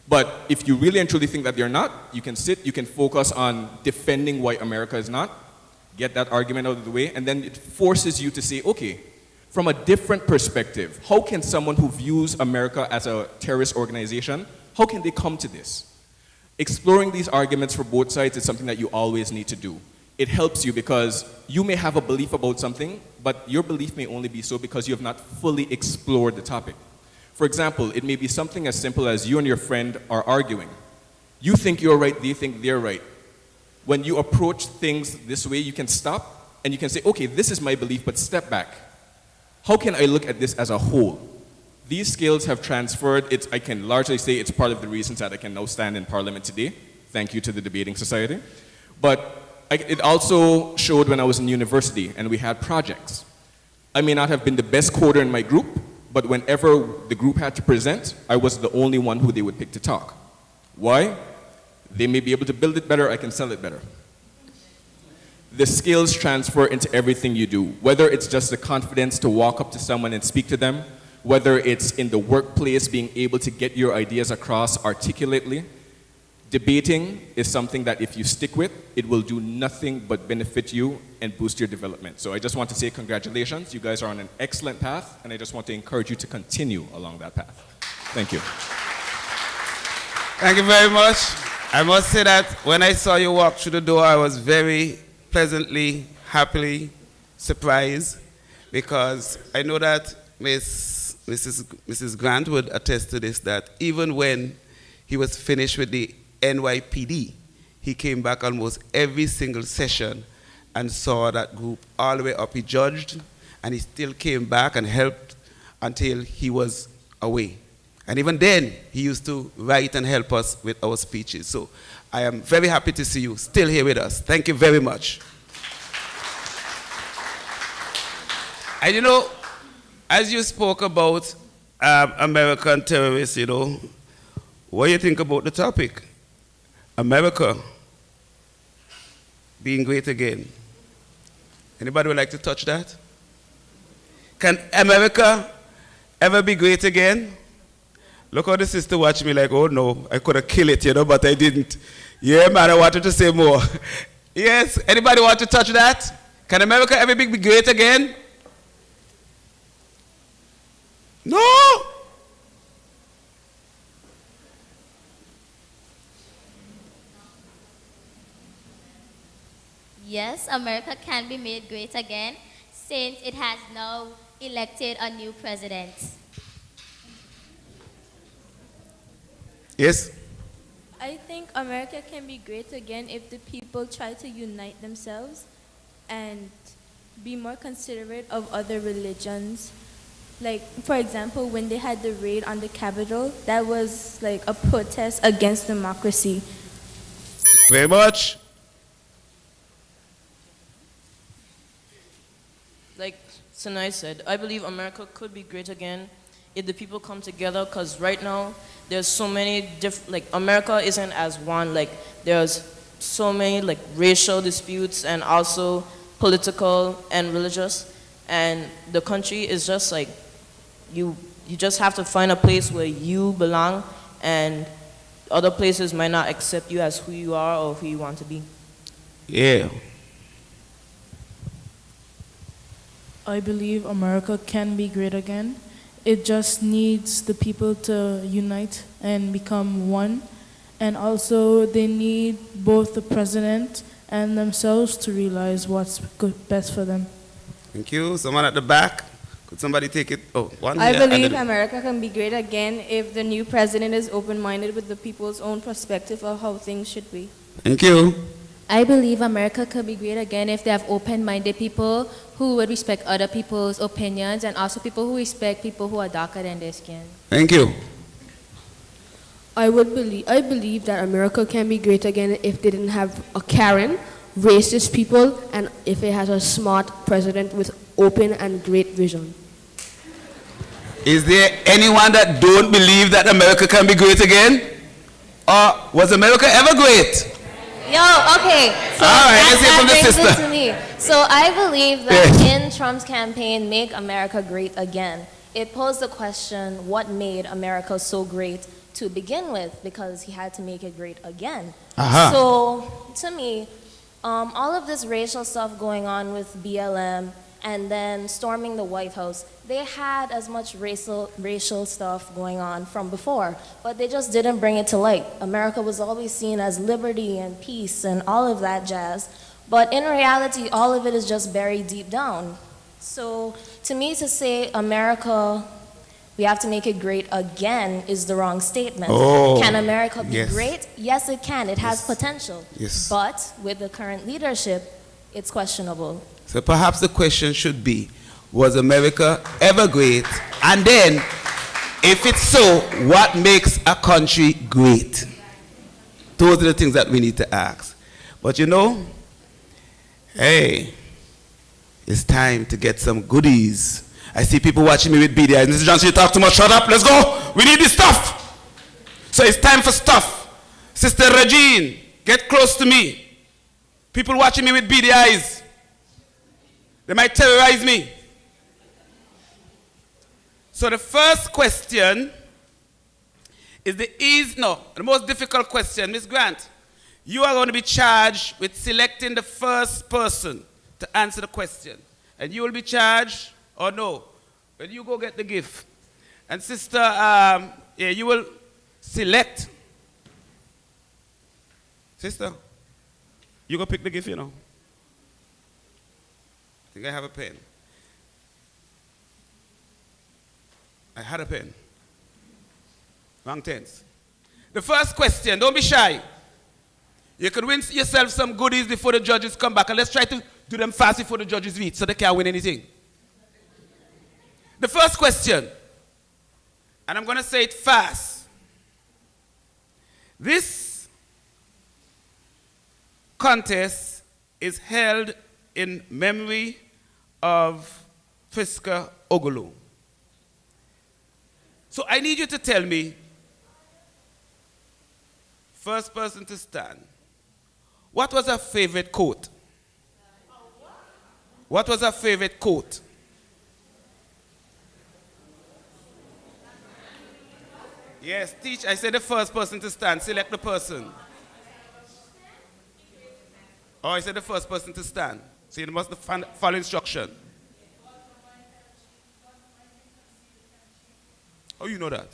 But if you really and truly think that they're not, you can sit, you can focus on defending why America is not, get that argument out of the way, and then it forces you to say, okay, from a different perspective, how can someone who views America as a terrorist organization, how can they come to this? Exploring these arguments for both sides is something that you always need to do. It helps you because you may have a belief about something, but your belief may only be so because you have not fully explored the topic. For example, it may be something as simple as you and your friend are arguing. You think you're right, they think they're right. When you approach things this way, you can stop and you can say, okay, this is my belief, but step back. How can I look at this as a whole? These skills have transferred. I can largely say it's part of the reasons that I can now stand in Parliament today. Thank you to the Debating Society. But it also showed when I was in university and we had projects. I may not have been the best coder in my group, but whenever the group had to present, I was the only one who they would pick to talk. Why? They may be able to build it better, I can sell it better. The skills transfer into everything you do, whether it's just the confidence to walk up to someone and speak to them, whether it's in the workplace being able to get your ideas across articulately. Debating is something that if you stick with, it will do nothing but benefit you and boost your development. So I just want to say congratulations. You guys are on an excellent path, and I just want to encourage you to continue along that path. Thank you. Thank you very much. I must say that when I saw you walk through the door, I was very pleasantly, happily surprised, because I know that Mrs. Grant would attest to this, that even when he was finished with the N.Y.P.D, he came back almost every single session and saw that group all the way up. He judged, and he still came back and helped until he was away. And even then, he used to write and help us with our speeches. So I am very happy to see you still here with us. Thank you very much. And you know, as you spoke about American terrorists, you know, what do you think about the topic? America being great again. Anybody would like to touch that? Can America ever be great again? Look how the sister watched me like, oh no, I could have killed it, you know, but I didn't. Yeah, man, I wanted to say more. Yes, anybody want to touch that? Can America ever be great again? No! Yes, America can be made great again since it has now elected a new president. Yes? I think America can be great again if the people try to unite themselves and be more considerate of other religions. Like, for example, when they had the raid on the Capitol, that was like a protest against democracy. Very much. Like Sinai said, I believe America could be great again if the people come together, because right now there's so many like America isn't as one. Like there's so many like racial disputes and also political and religious, and the country is just like you just have to find a place where you belong, and other places might not accept you as who you are or who you want to be. Yeah. I believe America can be great again. It just needs the people to unite and become one. And also they need both the president and themselves to realize what's best for them. Thank you. Someone at the back. Could somebody take it? Oh, one I here and believe then- America can be great again if the new president is open-minded with the people's own perspective of how things should be. Thank you. I believe America could be great again if they have open-minded people who would respect other people's opinions and also people who respect people who are darker than their skin. Thank you. I believe that America can be great again if they didn't have a Karen, racist people, and if it has a smart president with open and great vision. Is there anyone that don't believe that America can be great again? Or was America ever great? Yo, okay. So All right, let's hear that from the brings sister. it to me. So I believe that in Trump's campaign, Make America Great Again, it posed the question, what made America so great to begin with? Because he had to make it great again. Aha. So to me, all of this racial stuff going on with BLM and then storming the White House, they had as much racial stuff going on from before, but they just didn't bring it to light. America was always seen as liberty and peace and all of that jazz, but in reality, all of it is just buried deep down. So to me, to say America, we have to make it great again is the wrong statement. Oh, Can America be yes. great? Yes, it can. It has potential. Yes. But with the current leadership, it's questionable. So perhaps the question should be, was America ever great? And then, if it's so, what makes a country great? Those are the things that we need to ask. But you know, hey, it's time to get some goodies. I see people watching me with beady eyes. Mr. Johnson, you talk too much. Shut up. Let's go. We need this stuff. So it's time for stuff. Sister Regine, get close to me. People watching me with beady eyes. They might terrorize me. So the first question is the most difficult question. Miss Grant, you are going to be charged with selecting the first person to answer the question. And you will be charged, or no, when you go get the gift. And sister, you will select. Sister, you go pick the gift, you know. I think I have a pen. I had a pen. Wrong tense. The first question, don't be shy. You can win yourself some goodies before the judges come back, and let's try to do them fast before the judges meet so they can't win anything. The first question, and I'm going to say it fast. This contest is held in memory of Prisca Ogolo. So I need you to tell me, first person to stand, what was her favorite quote? What was her favorite quote? Yes, teach. I said the first person to stand. Select the person. Oh, I said the first person to stand. So you must follow instruction. Oh, you know that?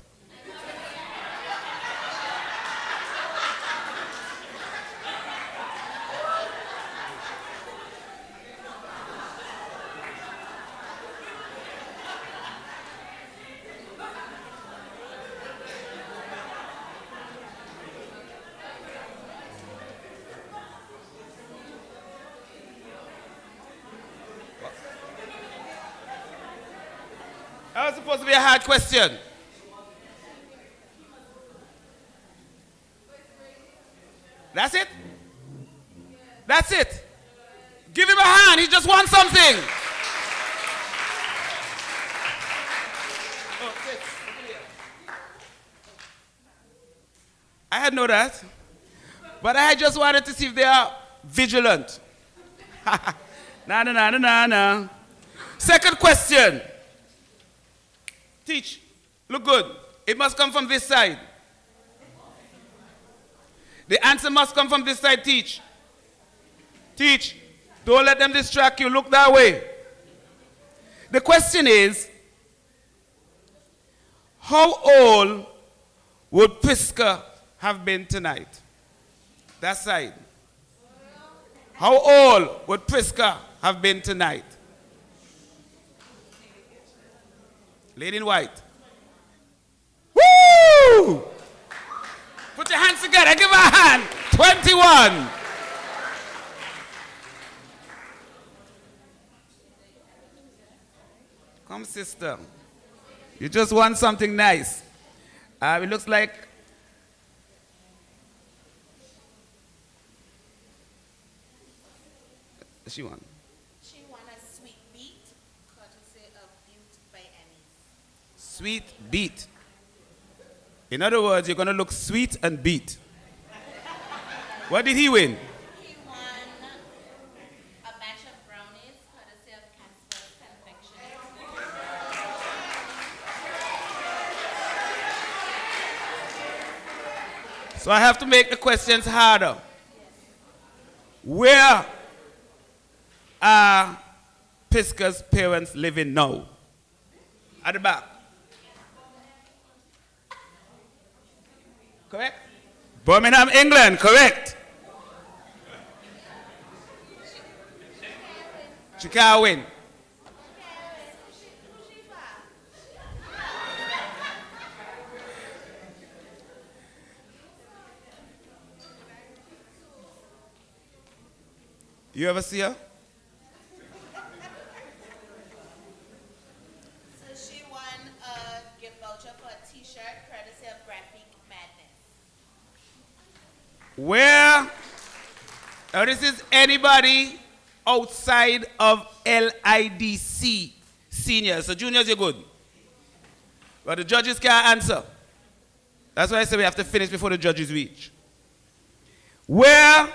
supposed to be a hard question. That's it? That's it. Give him a hand. He just wants something. I had know that. But I just wanted to see if they are vigilant. No. Second question. Teach. Look good. It must come from this side. The answer must come from this side. Teach. Teach. Don't let them distract you. Look that way. The question is, how old would Prisca have been tonight? That side. How old would Prisca have been tonight? Lady in white. Woo! Put your hands together. Give her a hand. 21. Come, sister. You just want something nice. It looks like she won. She won a sweet beat, courtesy of Butte by Emmy. Sweet beat. In other words, you're going to look sweet and beat. What did he win? He won a batch of brownies, courtesy of Casper's Confectionery. So I have to make the questions harder. Where are Prisca's parents living now? At the back. Correct? Birmingham, England, correct. She can't win. You ever see her? So she won a gift voucher for a t-shirt, courtesy of Graphic Madness. Where? Now this is anybody outside of LIDC seniors. So juniors, you're good. But the judges can't answer. That's why I say we have to finish before the judges reach. Where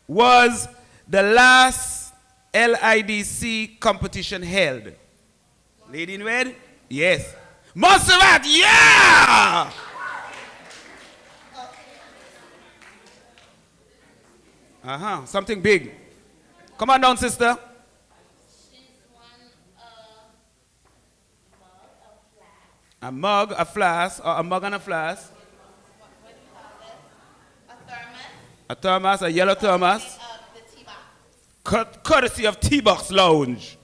was the last LIDC competition held? Lady N.Y.P.D? Yes. Montserrat, yeah! Something big. Come on down, sister. A mug, a flask, or a mug and a flask. A thermos, a yellow thermos. Courtesy of T-Box Lounge.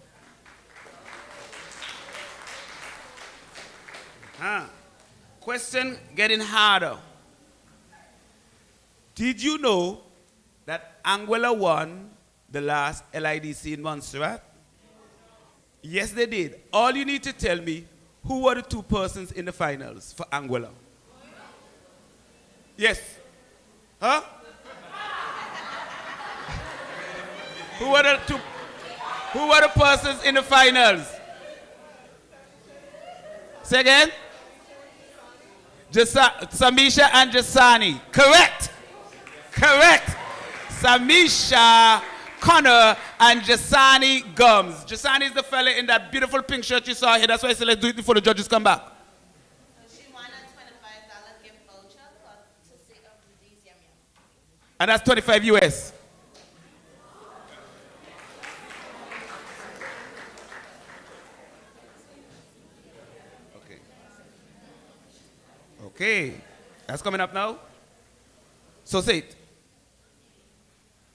Question getting harder. Did you know that Anguilla won the last LIDC in Montserrat? Yes, they did. All you need to tell me, who were the two persons in the finals for Anguilla? Yes. Huh? Who were the persons in the finals? Say again? Samisha and Jasani. Correct. Correct. Samisha, Connor, and Jasani Gums. Jasani is the fella in that beautiful pink shirt you saw here. That's why I said let's do it before the judges come back. She won a $25 gift voucher courtesy of Rudy's Yum Yum. And that's 25 US. Okay. That's coming up now. So say it.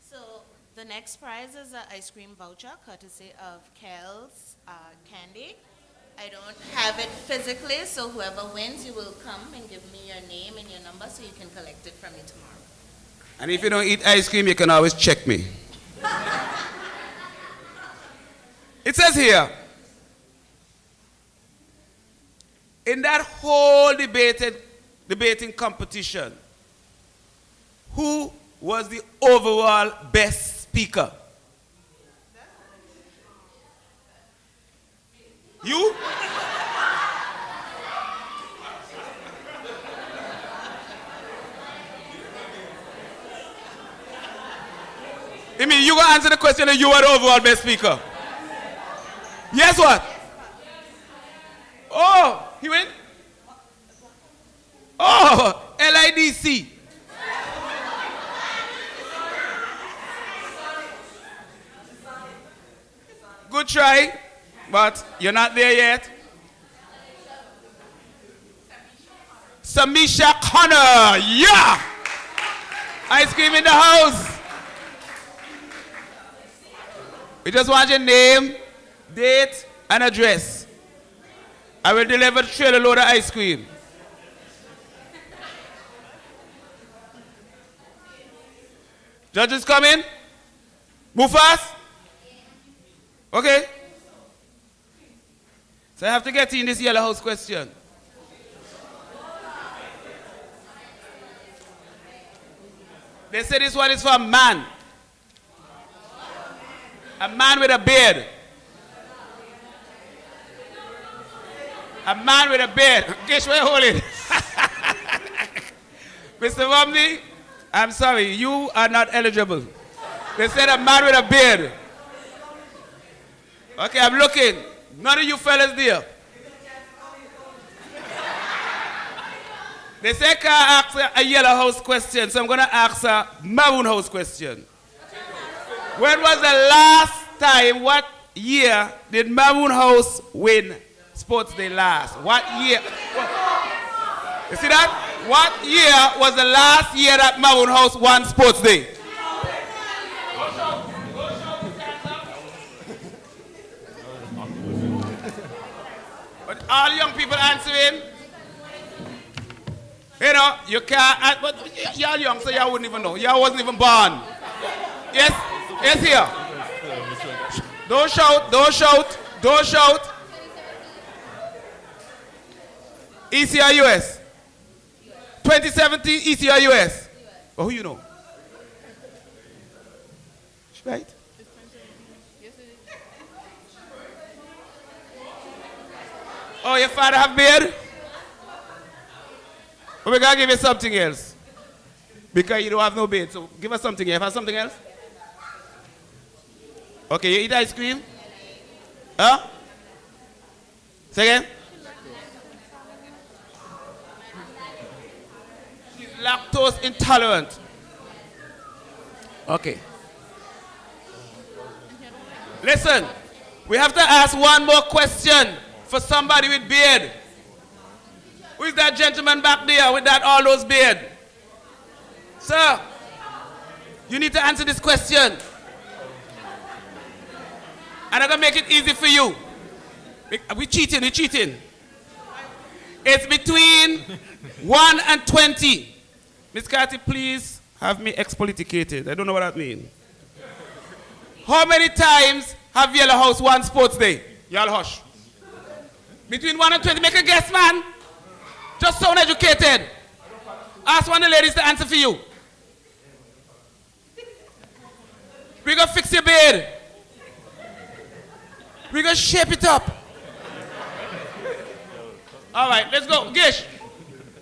So the next prize is an ice cream voucher courtesy of Kel's Candy. I don't have it physically, so whoever wins, you will come and give me your name and your number so you can collect it from me tomorrow. And if you don't eat ice cream, you can always check me. It says here, In that whole debating competition, who was the overall best speaker? You? I mean, you gonna answer the question and you are the overall best speaker. Yes, what? Oh, he win? Oh, LIDC. Good try, but you're not there yet. Samisha Connor, yeah! Ice cream in the house. We just want your name, date, and address. I will deliver a trailer load of ice cream. Judges coming? Move fast? Okay. So I have to get in this yellow house question. They say this one is for a man. A man with a beard. A man with a beard. Guess where hold it? Mr. Romney, I'm sorry, you are not eligible. They said a man with a beard. Okay, I'm looking. None of you fellas there. They say can't ask a yellow house question, so I'm going to ask a maroon house question. When was the last time, what year did Maroon House win Sports Day last? What year? You see that? What year was the last year that Maroon House won Sports Day? But all young people answering. You know, you can't, but y'all young, so y'all wouldn't even know. Y'all wasn't even born. Yes, yes here. Don't shout, don't shout, don't shout. EC or US? 2017 EC or US? Oh, who you know? Right? Oh, your father have beard? Well, we gotta give you something else. Because you don't have no beard, so give us something else. Have something else? Okay, you eat ice cream? Huh? Say again? She's lactose intolerant. Okay. Listen, we have to ask one more question for somebody with beard. Who is that gentleman back there with that all those beard? Sir, you need to answer this question. And I'm going to make it easy for you. We're cheating, we're cheating. It's between 1 and 20. Miss Cathy, please have me expoliticated. I don't know what that means. How many times have Yellow House won Sports Day? Y'all hush. Between 1 and 20, make a guess, man. Just sound educated. Ask one of the ladies to answer for you. We're going to fix your beard. We're going to shape it up. All right, let's go. Gish.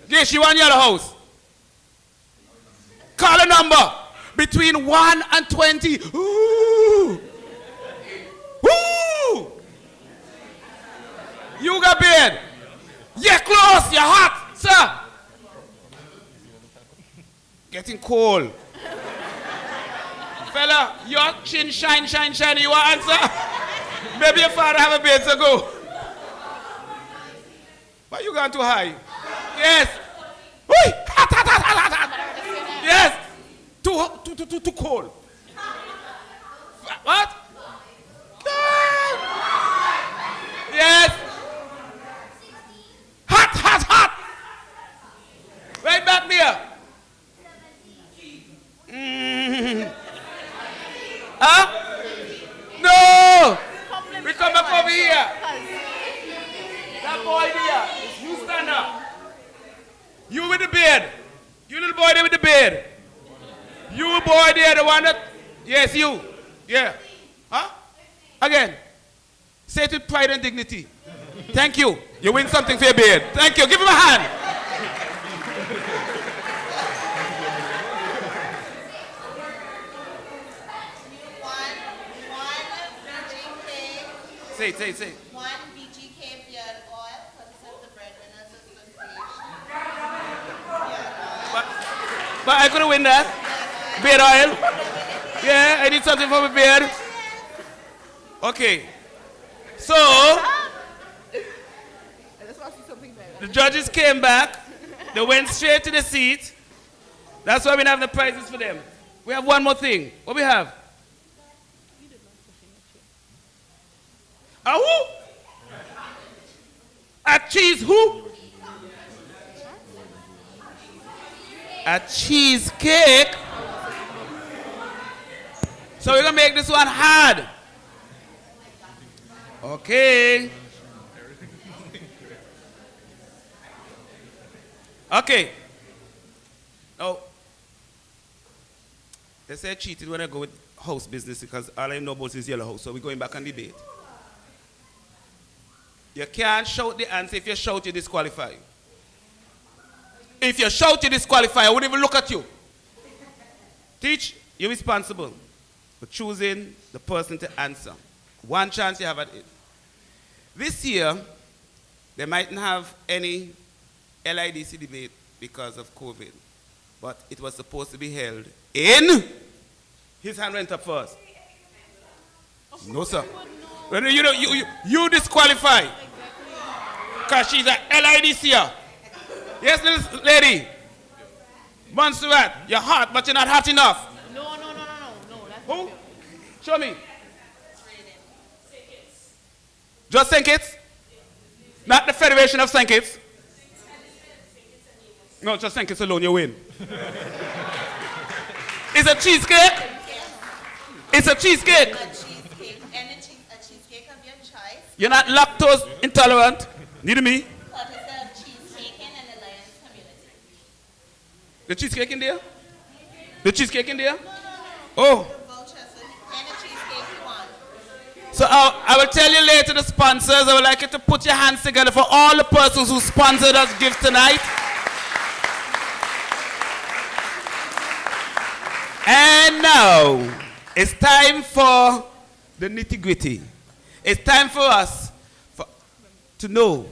Gish, you want Yellow House? Call a number. Between 1 and 20. Ooh. Ooh. You got beard. You're close. You're hot, sir. Getting cold. Fella, your chin shine. You want answer? Maybe your father have a beard to go. But you gone too high. Yes. Whee! Hot. Yes. Too cold. What? Yes. Hot. Right back there. Huh? No. We come back over here. That boy there. boy there with the beard? You boy there, the one that... Yes, you. Yeah. Huh? Again. Say it with pride and dignity. Thank you. You win something for your beard. Thank you. Give him a hand. Say it, say it, say it. One BGK beard oil, courtesy of the Breadwinners Association. But I couldn't win that. Beard oil. Yeah, I need something for my beard. Okay. So, the judges came back. They went straight to the seat. That's why we have the prizes for them. We have one more thing. What we have? A who? A cheese who? A cheesecake. So we're going to make this one hard. Okay. Okay. Now, they say I cheated when I go with house business because all I know about is yellow house. So we're going back on debate. You can't shout the answer. If you shout, you disqualify. If you shout, you disqualify. I wouldn't even look at you. Teach, you're responsible for choosing the person to answer. One chance you have at it. This year, they mightn't have any LIDC debate because of COVID, but it was supposed to be held in... His hand went up first. No, sir. You disqualify. Because she's an LIDCer. Yes, little lady. Montserrat, you're hot, but you're not hot enough. No. Who? Show me. Just St. Kitts? Not the Federation of St. Kitts? No, just St. Kitts alone, you win. It's a cheesecake? It's a cheesecake. A cheesecake. A cheesecake of your choice. You're not lactose intolerant. Need me? Courtesy of Cheesecake and Alliance Community. The cheesecake in there? The cheesecake in there? Oh. So I will tell you later the sponsors. I would like you to put your hands together for all the persons who sponsored us gifts tonight. And now, it's time for the nitty-gritty. It's time for us to know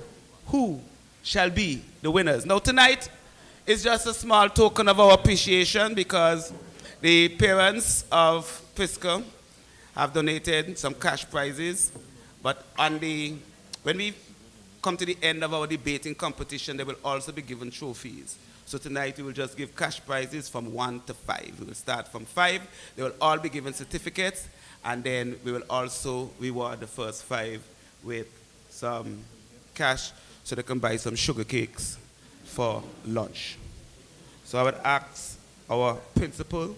who shall be the winners. Now tonight is just a small token of our appreciation because the parents of Prisca have donated some cash prizes, but when we come to the end of our debating competition, they will also be given trophies. So tonight we will just give cash prizes from 1 to 5. We will start from 5. They will all be given certificates, and then we will also reward the first 5 with some cash so they can buy some sugar cakes for lunch. So I would ask our principal,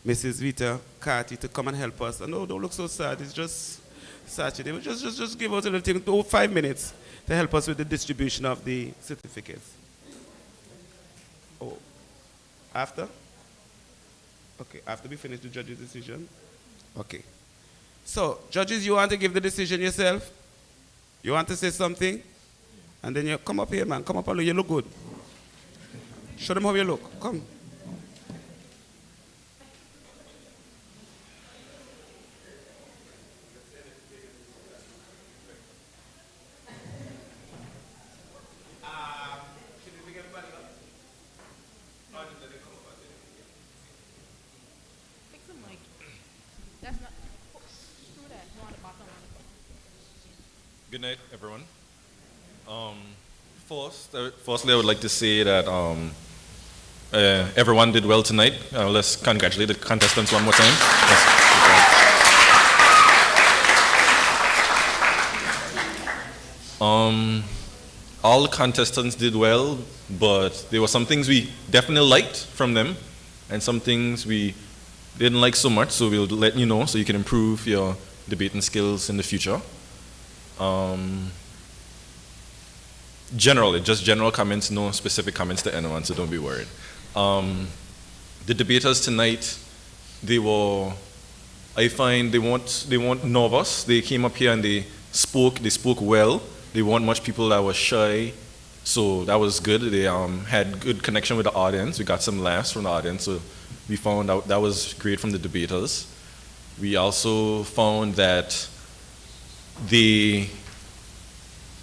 Mrs. Vita Carty, to come and help us. No, don't look so sad. It's just Saturday. Just give us a little thing, 5 minutes, to help us with the distribution of the certificates. Oh, after? Okay, after we finish the judge's decision? Okay. So, judges, you want to give the decision yourself? You want to say something? And then you come up here, man. Come up, you look good. Show them how you look. Come. Good night, everyone. Firstly, I would like to say that everyone did well tonight. Let's congratulate the contestants one more time. All the contestants did well, but there were some things we definitely liked from them, and some things we didn't like so much, so we'll let you know so you can improve your debating skills in the future. Generally, just general comments, no specific comments to anyone, so don't be worried. The debaters tonight, I find they weren't nervous. They came up here and they spoke well. They weren't much people that were shy, so that was good. They had good connection with the audience. We got some laughs from the audience, so we found out that was great from the debaters. We also found that they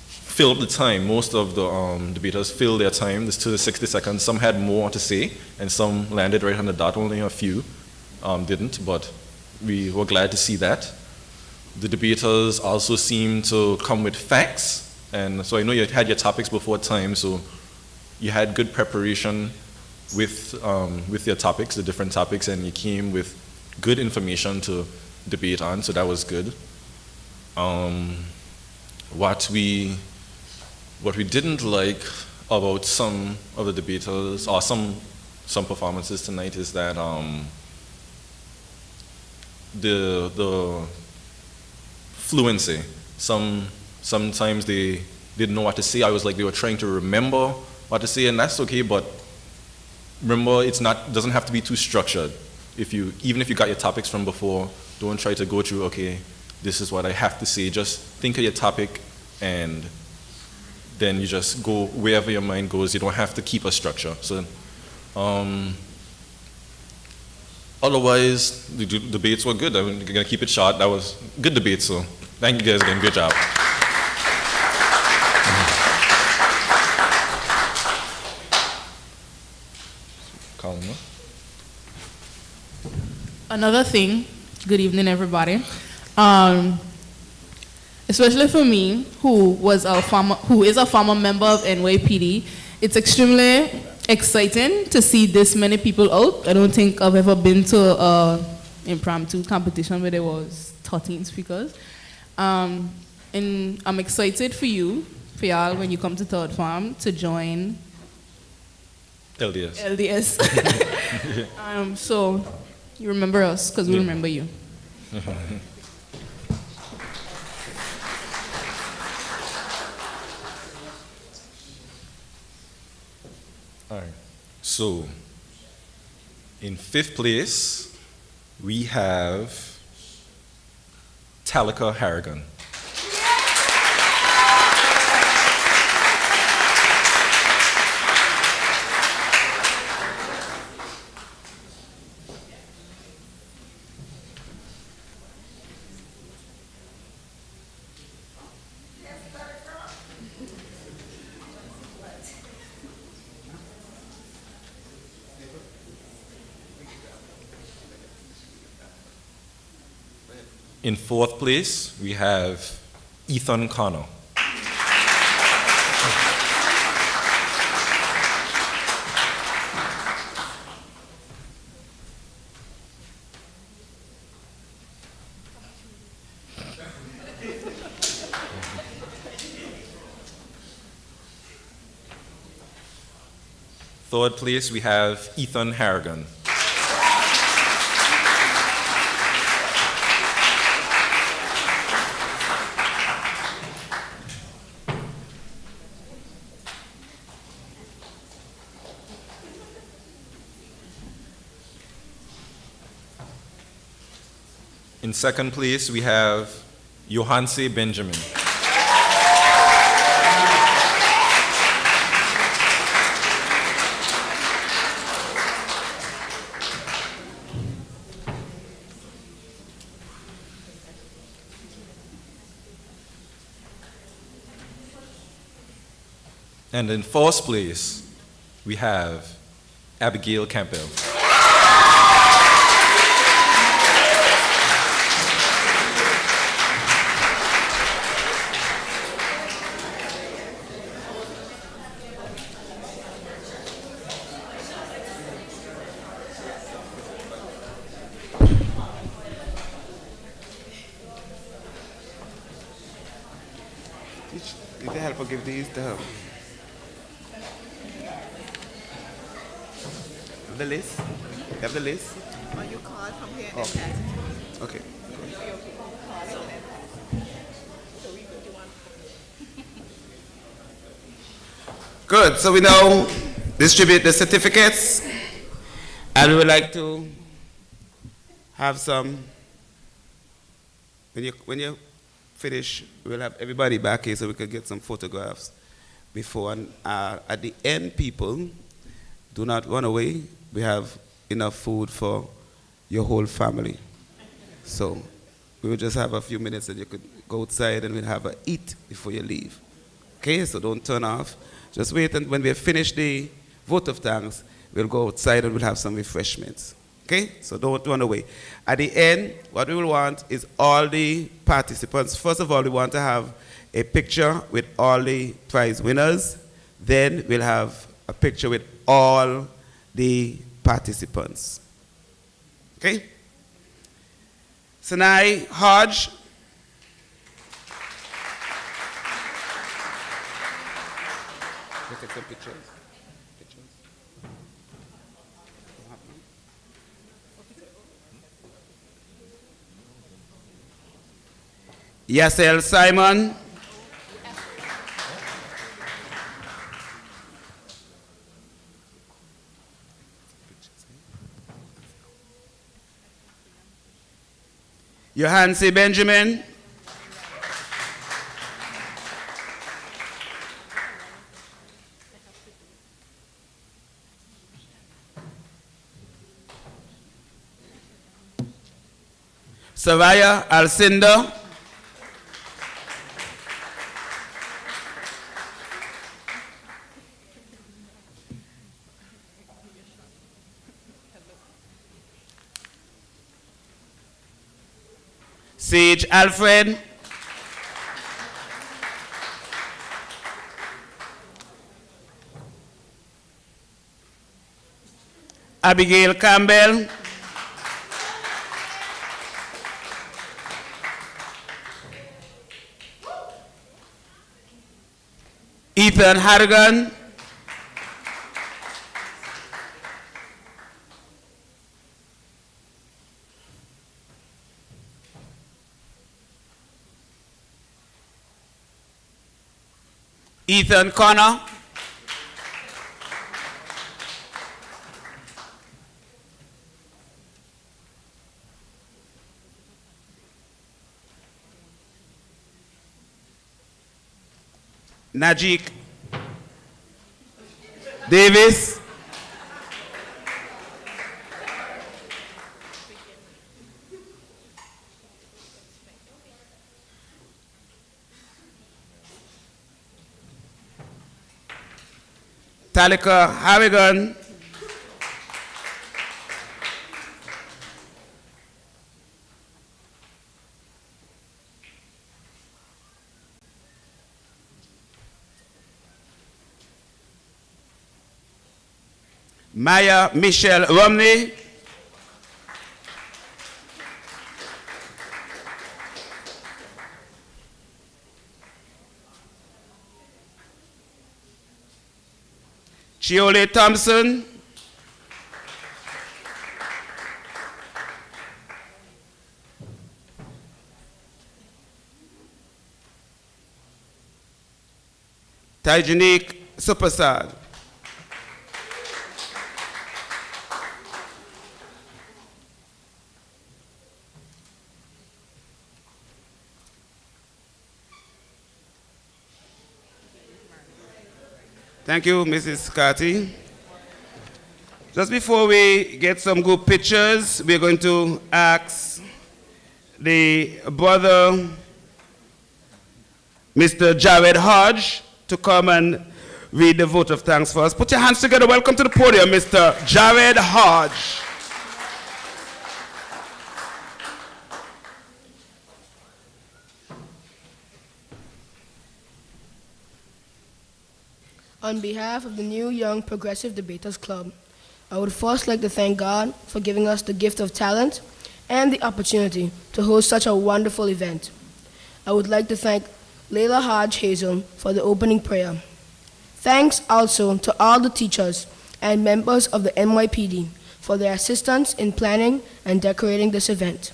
filled the time. Most of the debaters filled their time to the 60 seconds. Some had more to say, and some landed right on the dot. Only a few didn't, but we were glad to see that. The debaters also seemed to come with facts, and so I know you had your topics before time, so you had good preparation with your topics, the different topics, and you came with good information to debate on, so that was good. What we didn't like about some of the debaters, or some performances tonight, is that the fluency. Sometimes they didn't know what to say. I was like, they were trying to remember what to say, and that's okay, but remember, doesn't have to be too structured. Even if you got your topics from before, don't try to go through, okay, this is what I have to say. Just think of your topic, and then you just go wherever your mind goes. You don't have to keep a structure. So, otherwise, the debates were good. I'm going to keep it short. That was good debate, so thank you guys again. Good job. Another thing, good evening everybody. Especially for me, who is a former member of N.Y.P.D, it's extremely exciting to see this many people out. I don't think I've ever been to an impromptu competition where there was 13 speakers. And I'm excited for y'all, when you come to Third Farm, to join LDS. So you remember us, because we remember you. All right. So, in 5th place, we have Talika Harrigan. In 4th place, we have Ethan Connor. Third place, we have Ethan Harrigan. In 2nd place, we have Johanse Benjamin. And in 4th place, we have Abigail Campbell. Did they help or give these to her? The list? You have the list? Or you call from here and Okay. pass it. Okay. Good. So we now distribute the certificates. And we would like to have some, when you finish, we'll have everybody back here so we can get some photographs before. And at the end, people, do not run away. We have enough food for your whole family. So we will just have a few minutes and you could go outside and we'll have a eat before you leave. Okay, so don't turn off. Just wait, and when we have finished the vote of thanks, we'll go outside and we'll have some refreshments. Okay, so don't run away. At the end, what we will want is all the participants. First of all, we want to have a picture with all the prize winners. Then we'll have a picture with all the participants. Okay? Sinai Hodge. Look at some pictures. Yasel Simon. Johansi Benjamin. Savaya Alcinda. Sage Alfred. Abigail Campbell. Ethan Harrigan. Ethan Connor. Najik Davis. Talika Harrigan. Maya Michelle Romney. Chiole Thompson. Tajanique Supersad. Thank you, Mrs. Carty. Just before we get some good pictures, we're going to ask the brother, Mr. Jared Hodge, to come and read the vote of thanks for us. Put your hands together. Welcome to the podium, Mr. Jared Hodge. On behalf of the New Young Progressive Debaters Club, I would first like to thank God for giving us the gift of talent and the opportunity to host such a wonderful event. I would like to thank Layla Hodge Hazel for the opening prayer. Thanks also to all the teachers and members of the N.Y.P.D for their assistance in planning and decorating this event.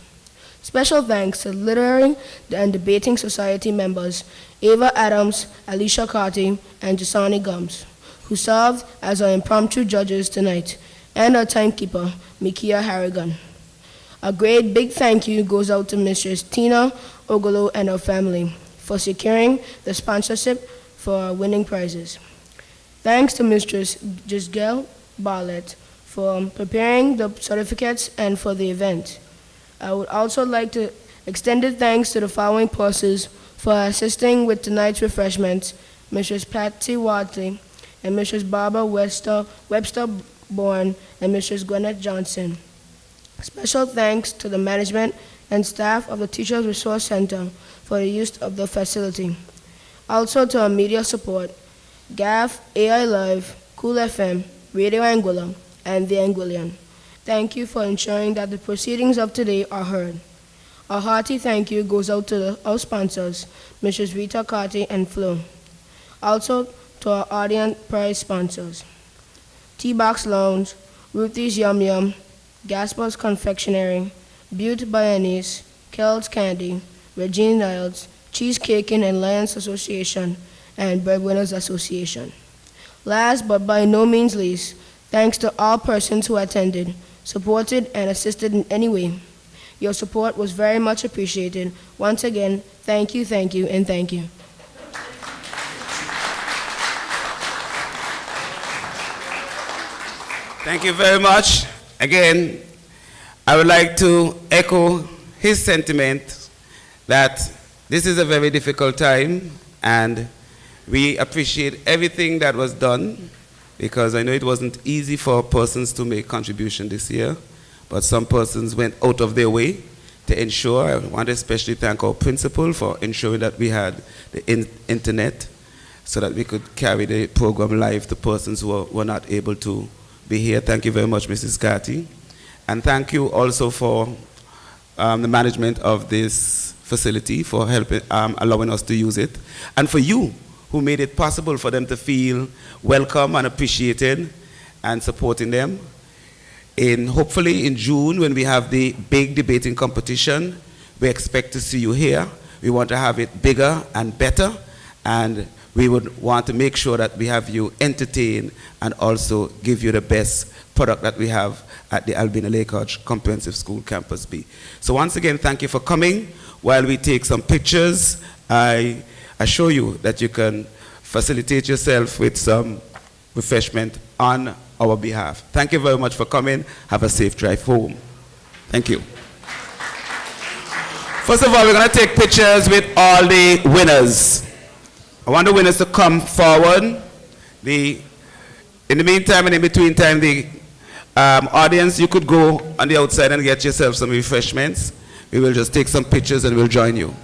Special thanks to Literary and Debating Society members Ava Adams, Alicia Carty, and Jasani Gums, who served as our impromptu judges tonight, and our timekeeper, Mikia Harrigan. A great big thank you goes out to Mrs. Tina Ogolo and her family for securing the sponsorship for our winning prizes. Thanks to Mistress Giselle Barlett for preparing the certificates and for the event. I would also like to extend thanks to the following persons for assisting with tonight's refreshments: Mrs. Patsy Watley and Mrs. Barbara Webster Bourne and Mrs. Gwyneth Johnson. Special thanks to the management and staff of the Teachers Resource Center for the use of the facility. Also to our media support, GAF, AI Live, Cool FM, Radio Anguilla, and The Anguillian. Thank you for ensuring that the proceedings of today are heard. A hearty thank you goes out to our sponsors, Mrs. Rita Carty and Flo. Also to our audience prize sponsors, T-Box Lounge, Ruthie's Yum Yum, Gaspar's Confectionery, Butte by Anise, Kel's Candy, Regine Niles, Cheesecaking and Lions Association, and Breadwinners Association. Last but by no means least, thanks to all persons who attended, supported, and assisted in any way. Your support was very much appreciated. Once again, thank you, and thank you. Thank you very much. Again, I would like to echo his sentiment that this is a very difficult time, and we appreciate everything that was done, because I know it wasn't easy for persons to make contribution this year, but some persons went out of their way to ensure. I want to especially thank our principal for ensuring that we had the internet so that we could carry the program live to persons who were not able to be here. Thank you very much, Mrs. Carty. And thank you also for the management of this facility for helping, allowing us to use it, and for you who made it possible for them to feel welcome and appreciated, and supporting them. Hopefully in June, when we have the big debating competition, we expect to see you here. We want to have it bigger and better, and we would want to make sure that we have you entertained and also give you the best product that we have at the Albina Lake Arch Comprehensive School Campus B. So once again, thank you for coming. While we take some pictures, I assure you that you can facilitate yourself with some refreshment on our behalf. Thank you very much for coming. Have a safe drive home. Thank you. First of all, we're going to take pictures with all the winners. I want the winners to come forward. In the meantime and in between time, the audience, you could go on the outside and get yourself some refreshments. We will just take some pictures and we'll join you.